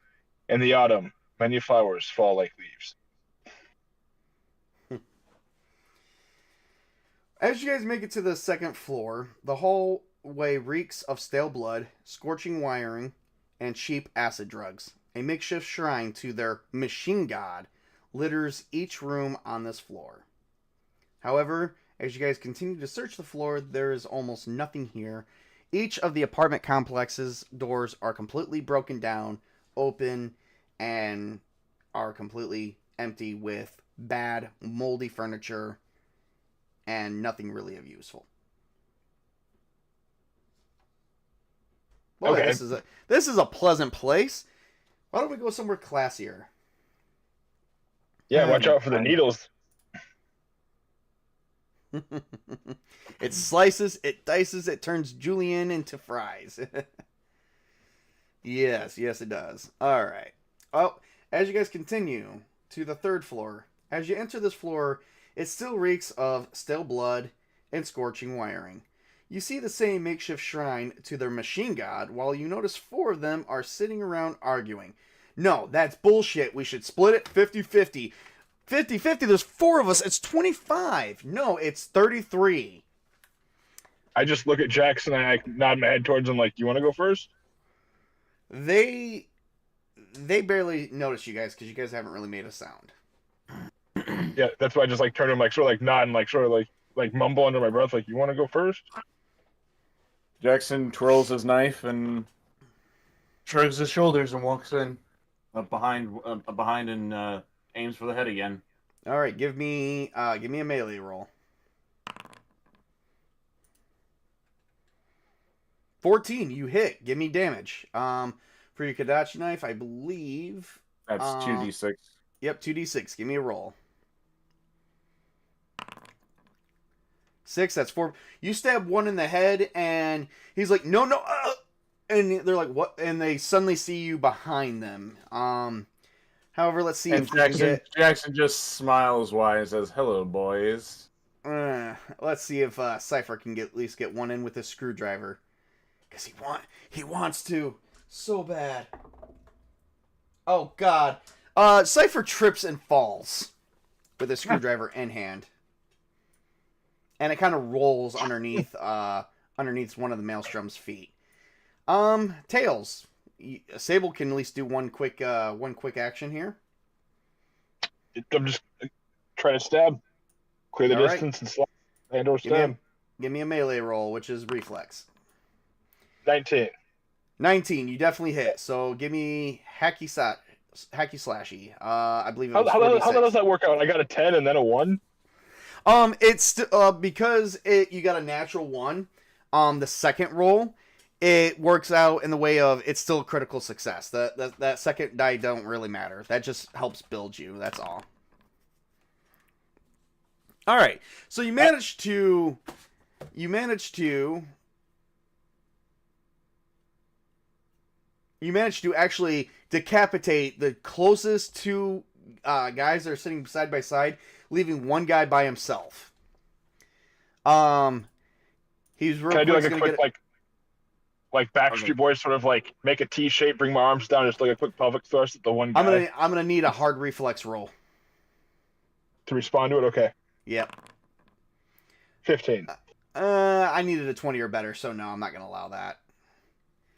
in the autumn, many flowers fall like leaves. As you guys make it to the second floor, the hallway reeks of stale blood, scorching wiring, and cheap acid drugs. A makeshift shrine to their machine god litters each room on this floor. However, as you guys continue to search the floor, there is almost nothing here. Each of the apartment complex's doors are completely broken down, open, and are completely empty with bad, moldy furniture and nothing really of useful. Boy, Okay. this is a pleasant place. Why don't we go somewhere classier? Yeah, watch out for the needles. It slices, it dices, it turns julienne into fries. Yes, it does. All right. Oh, as you guys continue to the third floor, as you enter this floor, it still reeks of stale blood and scorching wiring. You see the same makeshift shrine to their machine god, while you notice 4 of them are sitting around arguing. No, that's bullshit. We should split it 50-50. 50-50, there's 4 of us. It's 25. No, it's 33. I just look at Jackson and I nod my head towards him like, you want to go first? They barely notice you guys because you guys haven't really made a sound. Yeah, that's why I just like turn him like sort of like nod and like sort of like mumble under my breath like, you want to go first? Jackson twirls his knife and shrugs his shoulders and walks in behind and aims for the head again. All right, give me a melee roll. 14, you hit. Give me damage. For your Kadachi knife, I believe That's 2d6. Yep, 2d6. Give me a roll. 6, that's 4. You stab one in the head, and he's like, no, and they're like, what? And they suddenly see you behind them. However, let's see if Jackson just smiles wide and says, hello, boys. let's see if Cypher can at least get one in with a screwdriver. Because he wants to so bad. Oh, God. Cypher trips and falls with a screwdriver in hand. And it kind of rolls underneath one of the Maelstrom's feet. Tails. Sable can at least do one quick action here. I'm just trying to stab, clear the distance, and slap and or stab. Give me a melee roll, which is reflex. 19. 19, you definitely hit. So give me hacky slashy. I believe it was How does that work out? I got a 10 and then a 1. It's because you got a natural 1. The second roll, it works out in the way of it's still a critical success. That second die don't really matter. That just helps build you. That's all. All right. So you managed to actually decapitate the closest 2 guys that are sitting side by side, leaving one guy by himself. He's real Can I do quick like a gonna quick get. like Backstreet Boys sort of like make a T shape, bring my arms down, just like a quick pelvic thrust at the one guy I'm gonna need a hard reflex roll. to respond to it? Okay. Yep. 15. I needed a 20 or better, so no, I'm not gonna allow that.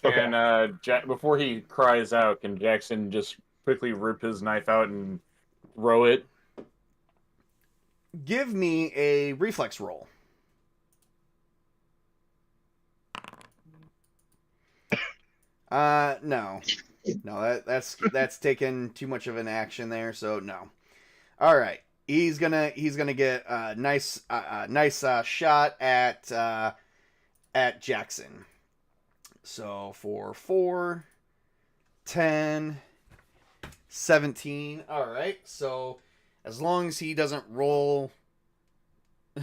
Okay. And before he cries out, can Jackson just quickly rip his knife out and throw it? Give me a reflex roll. No. No, that's taken too much of an action there, so no. All right. He's gonna get a nice shot at Jackson. So for 4, 10, 17. All right. So as long as he doesn't roll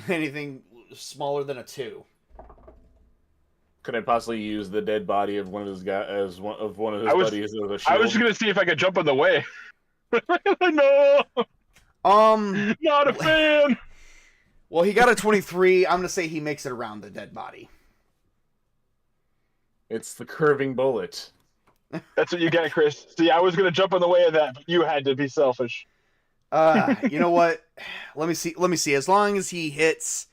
anything smaller than a 2. Could I possibly use the dead body of one of his guys as one of his buddies as a shield? I was just gonna see if I could jump in the way. No, not a fan. Well, he got a 23. I'm gonna say he makes it around the dead body. It's the curving bullet. That's what you get, Chris. See, I was gonna jump in the way of that, but you had to be selfish. You know what? Let me see. As long as he hits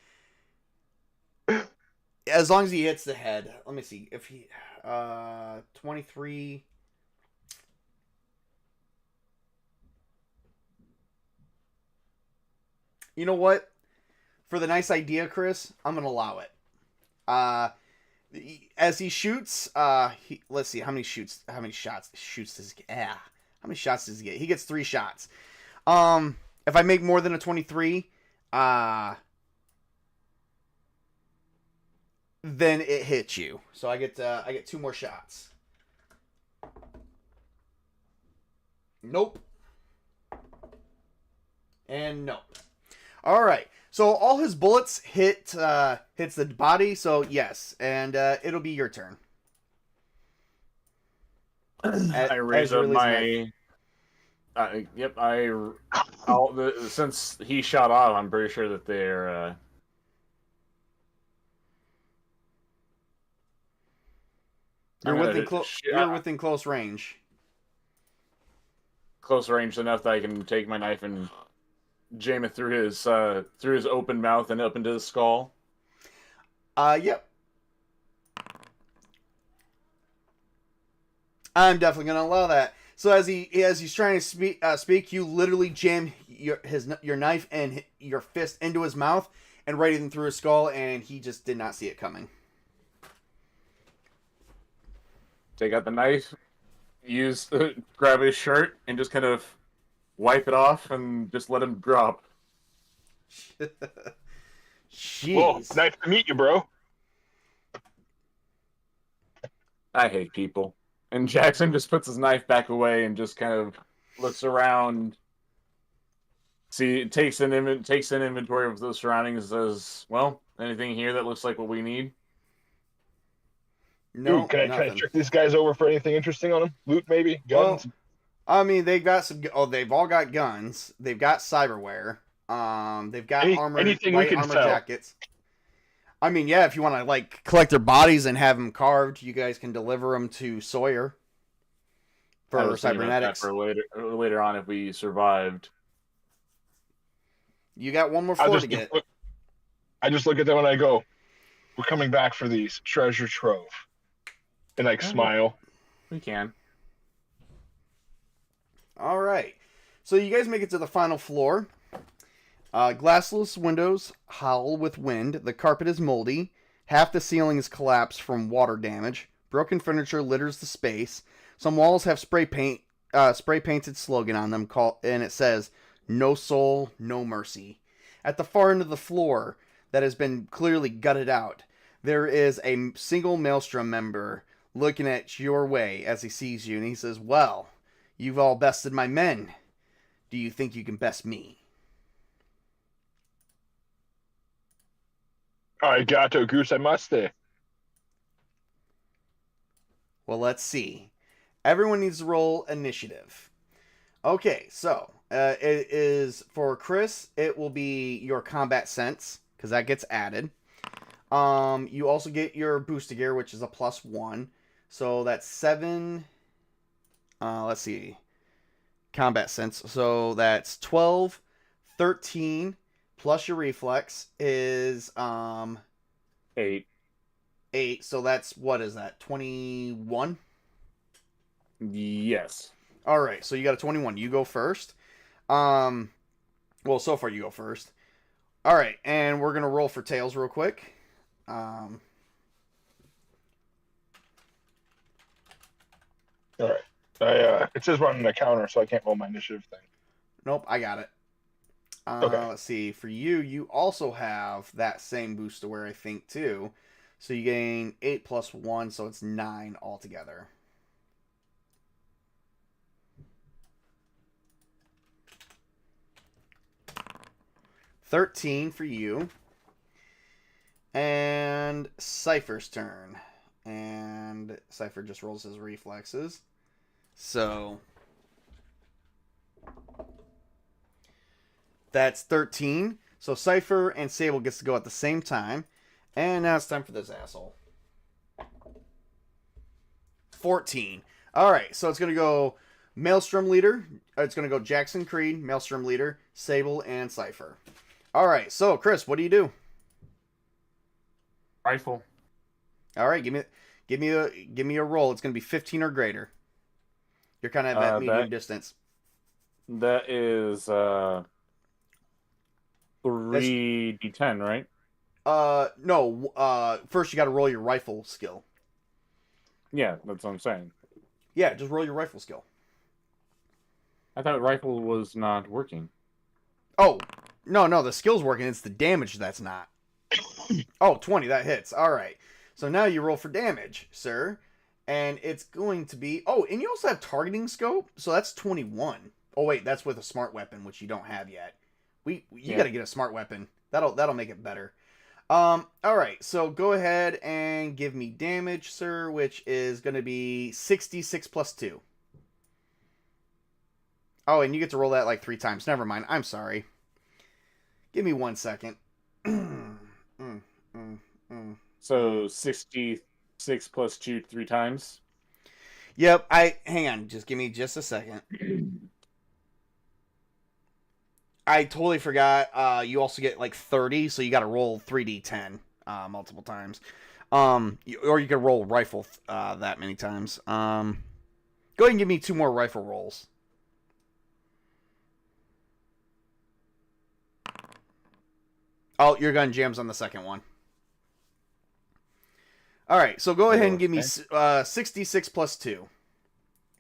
the head. Let me see. If he 23. You know what? For the nice idea, Chris, I'm going to allow it. As he shoots, let's see how many shots does he get? How many shots does he get? He gets 3 shots. If I make more than a 23, then it hits you. So I get 2 more shots. Nope. And nope. All right. So all his bullets hits the body. So yes, and it'll be your turn. I raise up my. Yep. Since he shot off, I'm pretty sure that they're. You're within close range. Close range enough that I can take my knife and jam it through his open mouth and up into his skull. Yep. I'm definitely gonna allow that. So as he's trying to speak, you literally jam your knife and your fist into his mouth and right in through his skull, and he just did not see it coming. Take out the knife, grab his shirt, and just kind of wipe it off and just let him drop. Jeez. Whoa, nice to meet you, bro. I hate people. And Jackson just puts his knife back away and just kind of looks around. See, takes an inventory of the surroundings and says, "Well, anything here that looks like what we need?" No, Ooh, can I trick these guys over for anything interesting on them? Loot, maybe? Guns? Well, I mean, they've got some. Oh, they've all got guns. They've got cyberware. They've got anything we can sell. jackets. I mean, yeah, if you want to like collect their bodies and have them carved, you guys can deliver them to Sawyer for cybernetics. For later on, if we survived. You got one more floor to get. I just look at them and I go, "We're coming back for these treasure trove," and I smile. We can. All right, so you guys make it to the final floor. Glassless windows howl with wind. The carpet is moldy. Half the ceiling is collapsed from water damage. Broken furniture litters the space. Some walls have spray painted slogan on them, and it says, "No soul, no mercy." At the far end of the floor, that has been clearly gutted out, there is a single Maelstrom member looking at your way as he sees you, and he says, "Well, you've all bested my men. Do you think you can best me?" Arigato gozaimasu. Well, let's see. Everyone needs to roll initiative. Okay, so It is for Chris. It will be your combat sense because that gets added. You also get your booster gear, which is a +1. So that's 7. Let's see. Combat sense. So that's 12, 13 plus your reflex is 8. 8. So that's, what is that? 21? Yes. All right. So you got a 21. You go first. Well, so far you go first. All right, and we're going to roll for tails real quick. All right. It says running the counter, so I can't roll my initiative thing. Nope, I got it. Okay. Let's see. For you, you also have that same boost to where I think too. So you gain 8 plus 1, so it's 9 altogether. $13 for you. And Cypher's turn. And Cypher just rolls his reflexes. So that's 13. So Cypher and Sable gets to go at the same time. And now it's time for this asshole. 14. Alright, so it's going to go Maelstrom Leader. It's going to go Jackson Creed, Maelstrom Leader, Sable, and Cypher. Alright, so Chris, what do you do? Rifle. Alright, give me a roll. It's going to be 15 or greater. You're kind of at medium distance. That is 3d10, right? No. First you got to roll your rifle skill. Yeah, that's what I'm saying. Yeah, just roll your rifle skill. I thought rifle was not working. Oh, no, the skill's working. It's the damage that's not. Oh, 20, that hits. All right. So now you roll for damage, sir. And it's going to be... Oh, and you also have targeting scope, so that's 21. Oh, wait, that's with a smart weapon, which you don't have yet. You got to get a smart weapon. That'll make it better. All right, so go ahead and give me damage, sir, which is going to be 66 plus 2. Oh, and you get to roll that like 3 times. Never mind. I'm sorry. Give me 1 second. So 66 plus 2 3 times? Yep, hang on. Just give me just a second. I totally forgot. You also get like 30, so you got to roll 3d10 multiple times. Or you could roll rifle that many times. Go ahead and give me 2 more rifle rolls. Oh, your gun jams on the second one. All right, so go ahead and give me 66 plus 2.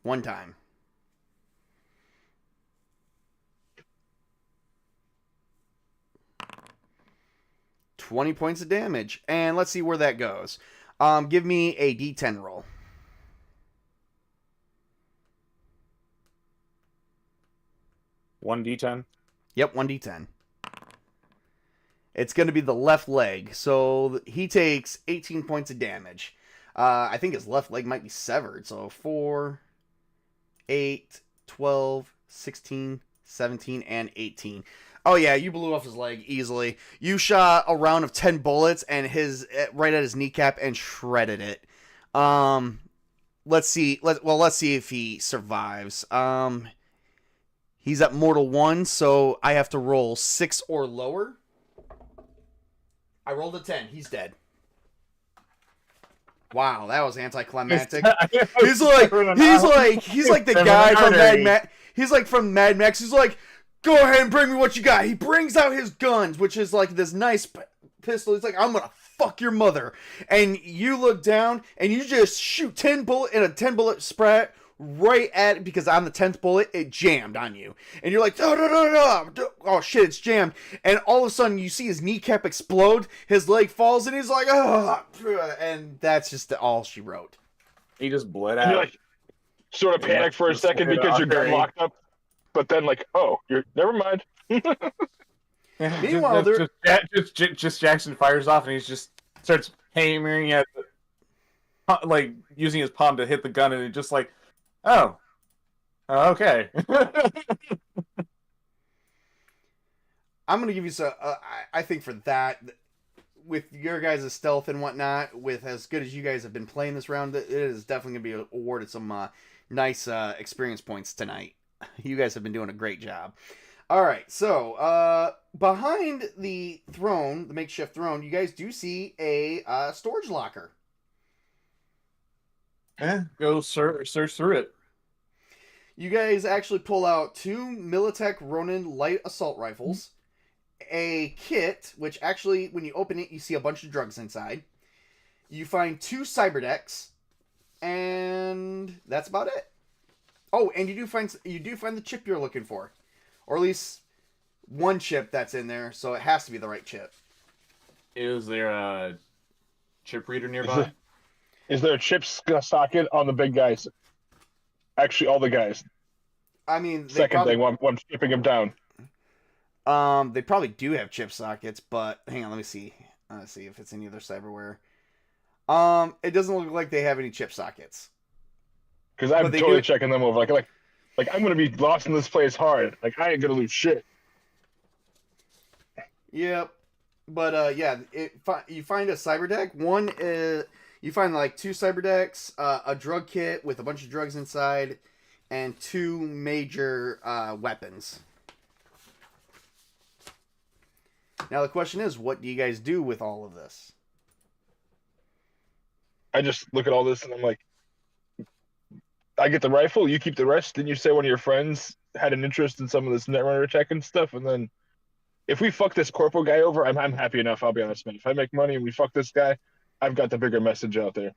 1 time. $20 points of damage. And let's see where that goes. Give me a d10 roll. One d10? Yep, 1d10. It's going to be the left leg. So he takes 18 points of damage. I think his left leg might be severed. So 4, 8, 12, 16, 17, and 18. Oh yeah, you blew off his leg easily. You shot a round of 10 bullets and right at his kneecap and shredded it. Let's see. Let's see if he survives. He's at Mortal 1, so I have to roll 6 or lower. I rolled a 10. He's dead. Wow, that was anticlimactic. He's like the guy from Mad Max. He's like from Mad Max. He's like, go ahead and bring me what you got. He brings out his guns, which is like this nice pistol. He's like, I'm gonna fuck your mother. And you look down and you just shoot 10 bullet in a 10 bullet spread right at it, because on the 10th bullet it jammed on you, and you're like, oh shit, it's jammed. And all of a sudden you see his kneecap explode, his leg falls, and he's like, oh, and that's just all she wrote. He just bled out. And you're like, sort of panic for a second because your gun locked up, but then like, oh, you're never mind. Meanwhile, just Jackson fires off, and he just starts hammering at like using his palm to hit the gun, and it just like, oh, okay. I'm gonna give you some. I think for that, with your guys' stealth and whatnot, with as good as you guys have been playing this round, it is definitely gonna be awarded some nice experience points tonight. You guys have been doing a great job. All right, so behind the throne, the makeshift throne, you guys do see a storage locker. Go search through it. You guys actually pull out 2 Militech Ronin light assault rifles, a kit, which actually, when you open it, you see a bunch of drugs inside. You find 2 cyberdecks, and that's about it. Oh, and you do find the chip you're looking for, or at least one chip that's in there, so it has to be the right chip. Is there a chip reader nearby? Is there a chip socket on the big guys? Actually, all the guys. I mean, Second thing, while I'm stripping them down. They probably do have chip sockets, but hang on, let me see. Let's see if it's any other cyberware. It doesn't look like they have any chip sockets. Because I'm totally checking them over. Like I'm gonna be lost in this place hard. Like I ain't gonna lose shit. Yep. But yeah, you find a cyberdeck. One is you find like 2 cyberdecks, a drug kit with a bunch of drugs inside, and 2 major weapons. Now the question is, what do you guys do with all of this? I just look at all this and I'm like, I get the rifle, you keep the rest. Didn't you say one of your friends had an interest in some of this Netrunner tech and stuff? And then if we fuck this corporal guy over, I'm happy enough, I'll be honest, man. If I make money and we fuck this guy, I've got the bigger message out there.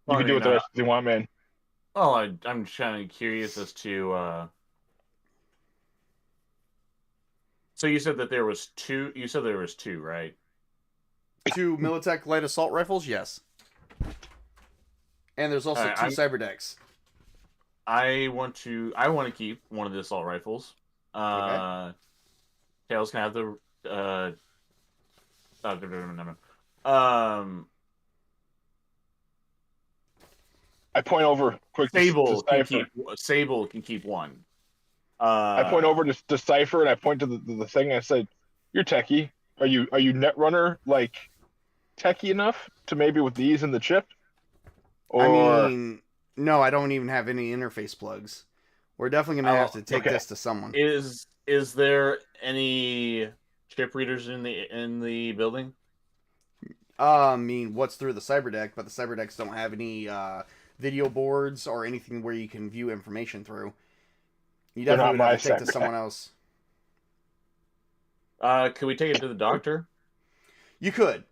You can do with the rest you want, man. Well, I'm kind of curious as to... So you said that there was 2... You said there was 2, right? 2 Militech light assault rifles, yes. And there's also 2 cyberdecks. I want to keep one of the assault rifles. Okay. Tails can have the no. I point over quick. Sable can keep one. I point over to Decipher and I point to the thing and I said, "You're techie. Are you Netrunner like techie enough to maybe with these and the chip?" Or... I mean, no, I don't even have any interface plugs. We're definitely gonna have to take this to someone. Is there any chip readers in the building? I mean, what's through the cyberdeck? But the cyberdecks don't have any video boards or anything where you can view information through. You definitely would have to take to someone else. Could we take it to the doctor? You could.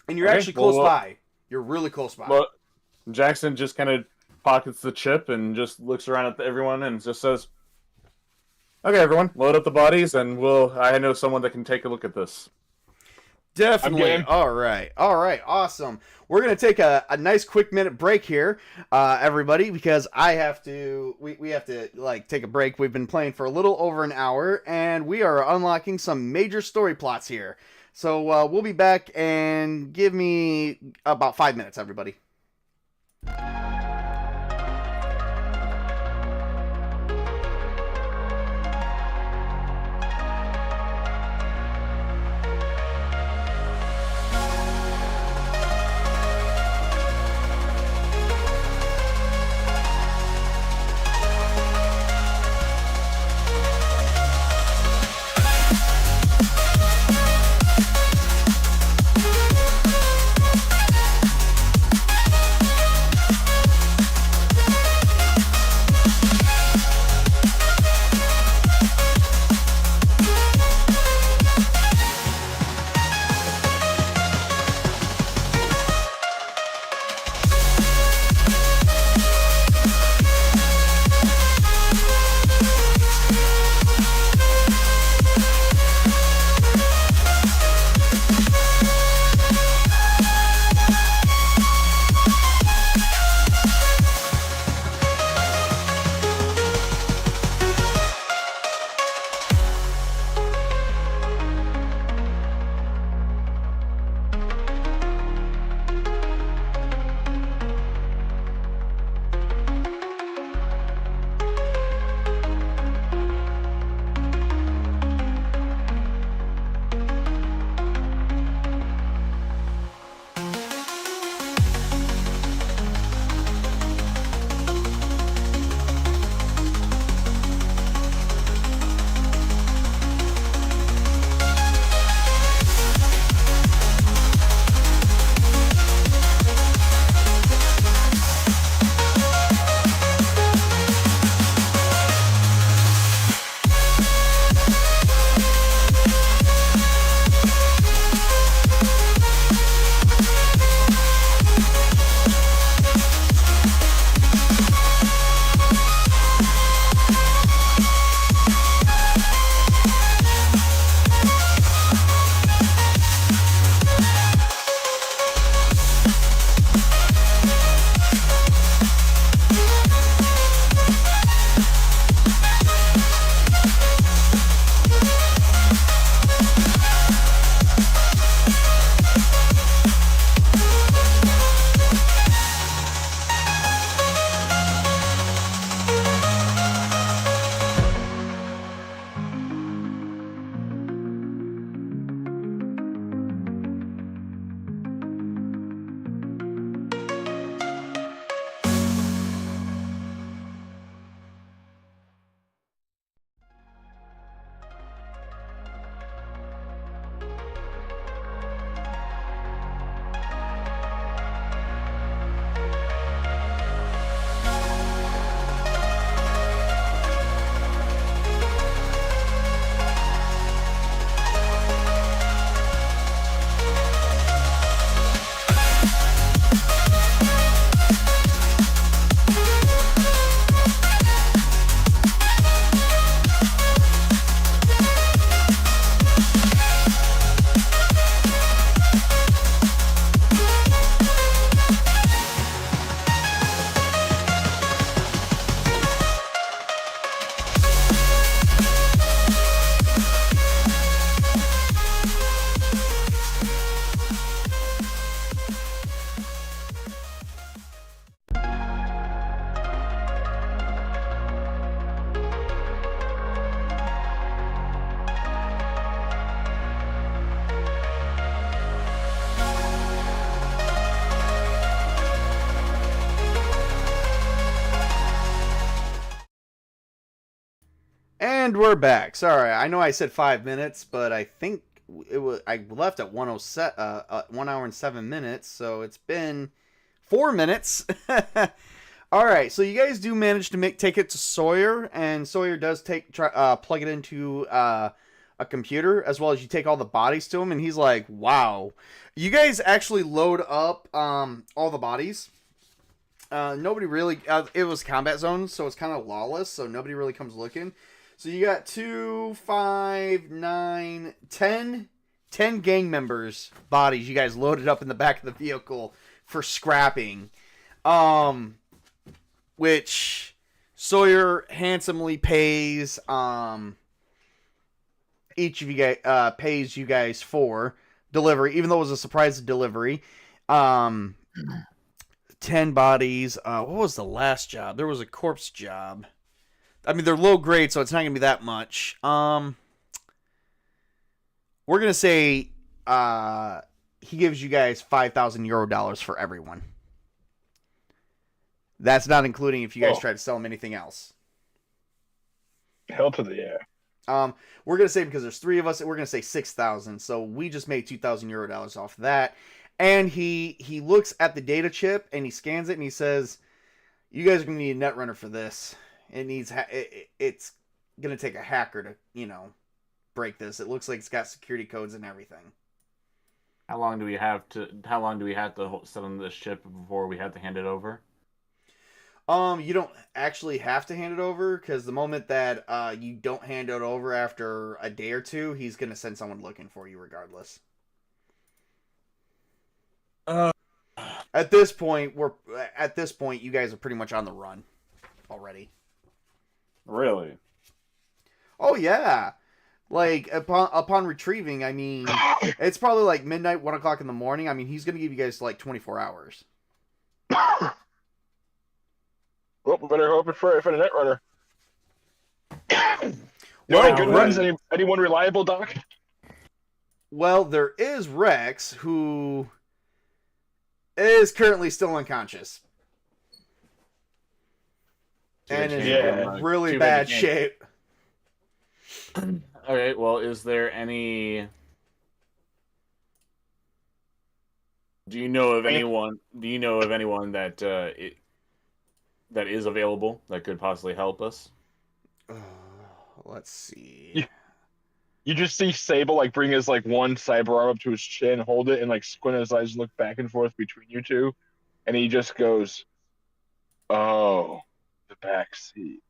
And you're actually close by. You're really close by. Well, Jackson just kind of pockets the chip and just looks around at everyone and just says, "Okay, everyone, load up the bodies, and I know someone that can take a look at this." Definitely. All right, awesome. We're gonna take a nice quick minute break here, everybody, because we have to like take a break. We've been playing for a little over an hour, and we are unlocking some major story plots here. So we'll be back, and give me about 5 minutes, everybody. And we're back. Sorry, I know I said 5 minutes, but I think I left at 1 hour and 7 minutes, so it's been 4 minutes. All right, so you guys do manage to take it to Sawyer, and Sawyer does plug it into a computer, as well as you take all the bodies to him, and he's like, "Wow, you guys actually load up all the bodies." Nobody really. It was combat zone, so it's kind of lawless, so nobody really comes looking. So you got 2, 5, 9, 10 gang members' bodies you guys loaded up in the back of the vehicle for scrapping. Which Sawyer handsomely pays each of you guys pays you guys for delivery, even though it was a surprise delivery. 10 bodies. What was the last job? There was a corpse job. I mean, they're low grade, so it's not gonna be that much. We're gonna say he gives you guys 5,000 euro dollars for everyone. That's not including if you guys try to sell him anything else. Hell to the yeah. We're gonna say, because there's 3 of us, we're gonna say 6,000. So we just made 2,000 euro dollars off of that. And he looks at the data chip and he scans it and he says, "You guys are gonna need a Netrunner for this. It's gonna take a hacker to break this. It looks like it's got security codes and everything." How long do we have to set on this chip before we have to hand it over? You don't actually have to hand it over, because the moment that you don't hand it over after a day or 2, he's gonna send someone looking for you regardless. At this point, you guys are pretty much on the run already. Really? Oh yeah, like upon retrieving, I mean, it's probably like midnight, 1 o'clock in the morning. I mean, he's gonna give you guys like 24 hours. Well, we better hope for the Netrunner. Well, any good ones? Anyone reliable, Doc? Well, there is Rex, who is currently still unconscious. And in really bad shape. Okay, well, is there any... Do you know of anyone that that is available that could possibly help us? Let's see. You just see Sable like bring his like one cyber arm up to his chin, hold it, and like squint his eyes, and look back and forth between you two, and he just goes, "Oh, the back seat."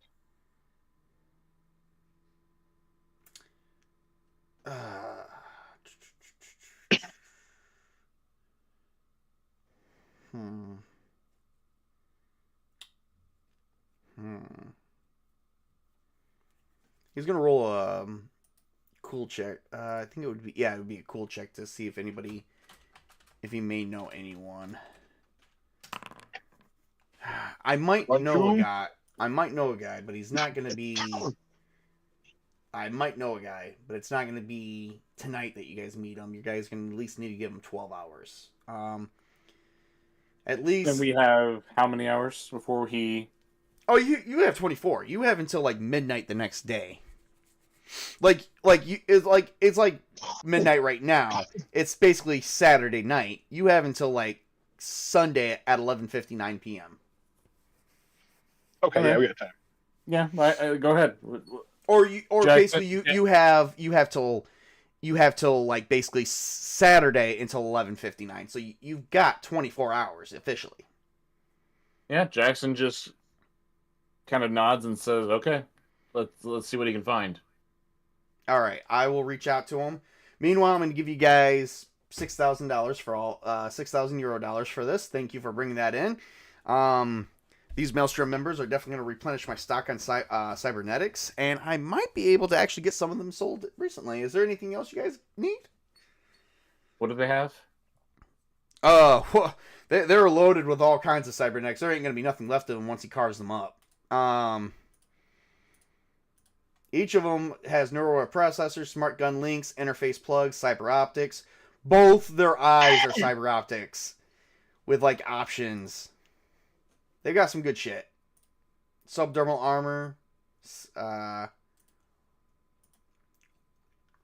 He's gonna roll a cool check. I think it would be a cool check to see if he may know anyone. I might know a guy, but he's not gonna be. I might know a guy, but it's not gonna be tonight that you guys meet him. You guys can at least need to give him 12 hours. At least. And we have how many hours before he? Oh, you have 24. You have until like midnight the next day. It's like midnight right now. It's basically Saturday night. You have until like Sunday at 11:59 p.m. Okay, yeah, we got time. Yeah, go ahead. Or Jack, basically you have till like basically Saturday until 11:59. So you've got 24 hours officially. Yeah, Jackson just kind of nods and says, "Okay, let's see what he can find." All right, I will reach out to him. Meanwhile, I'm going to give you guys $6,000 for all 6,000 euro dollars for this. Thank you for bringing that in. These Maelstrom members are definitely going to replenish my stock on cybernetics, and I might be able to actually get some of them sold recently. Is there anything else you guys need? What do they have? They're loaded with all kinds of cybernetics. There ain't going to be nothing left of them once he carves them up. Each of them has neural processors, smart gun links, interface plugs, cyber optics. Both their eyes are cyber optics with like options. They got some good shit. Subdermal armor.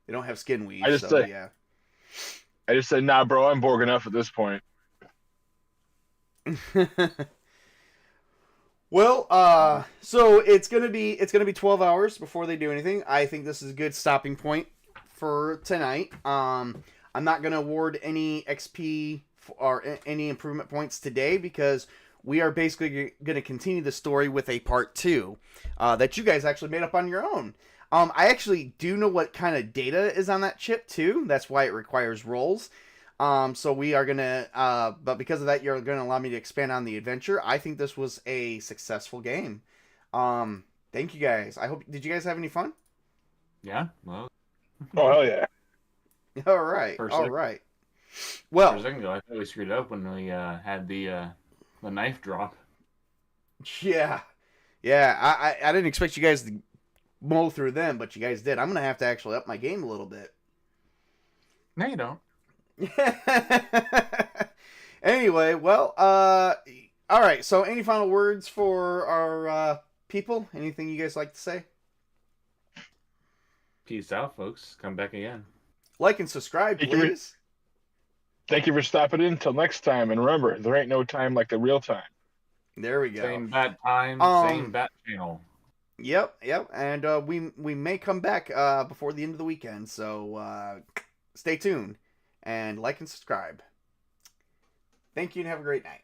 They don't have skin weave, I just so say, yeah. I just said, nah, bro, I'm Borg enough at this point. Well, so it's gonna be 12 hours before they do anything. I think this is a good stopping point for tonight. I'm not gonna award any XP or any improvement points today because we are basically gonna continue the story with a part 2 that you guys actually made up on your own. I actually do know what kind of data is on that chip too. That's why it requires rolls. So we are gonna, but because of that, you're gonna allow me to expand on the adventure. I think this was a successful game. Thank you guys. Did you guys have any fun? Yeah. Well, Oh, hell yeah. All right, For a all sec- right. for a Well, second ago, I thought we screwed up when we had the knife drop. yeah, yeah. I didn't expect you guys to mow through them, but you guys did. I'm gonna have to actually up my game a little bit. No, you don't. Anyway, well, all right. So, any final words for our people? Anything you guys like to say? Peace out, folks. Come back again. Like and subscribe, Thank you. please. Thank you for stopping in. Until next time. And remember, there ain't no time like the real time. There we go. Same bat time, same bat channel. Yep. And we may come back before the end of the weekend. So stay tuned and like and subscribe. Thank you and have a great night.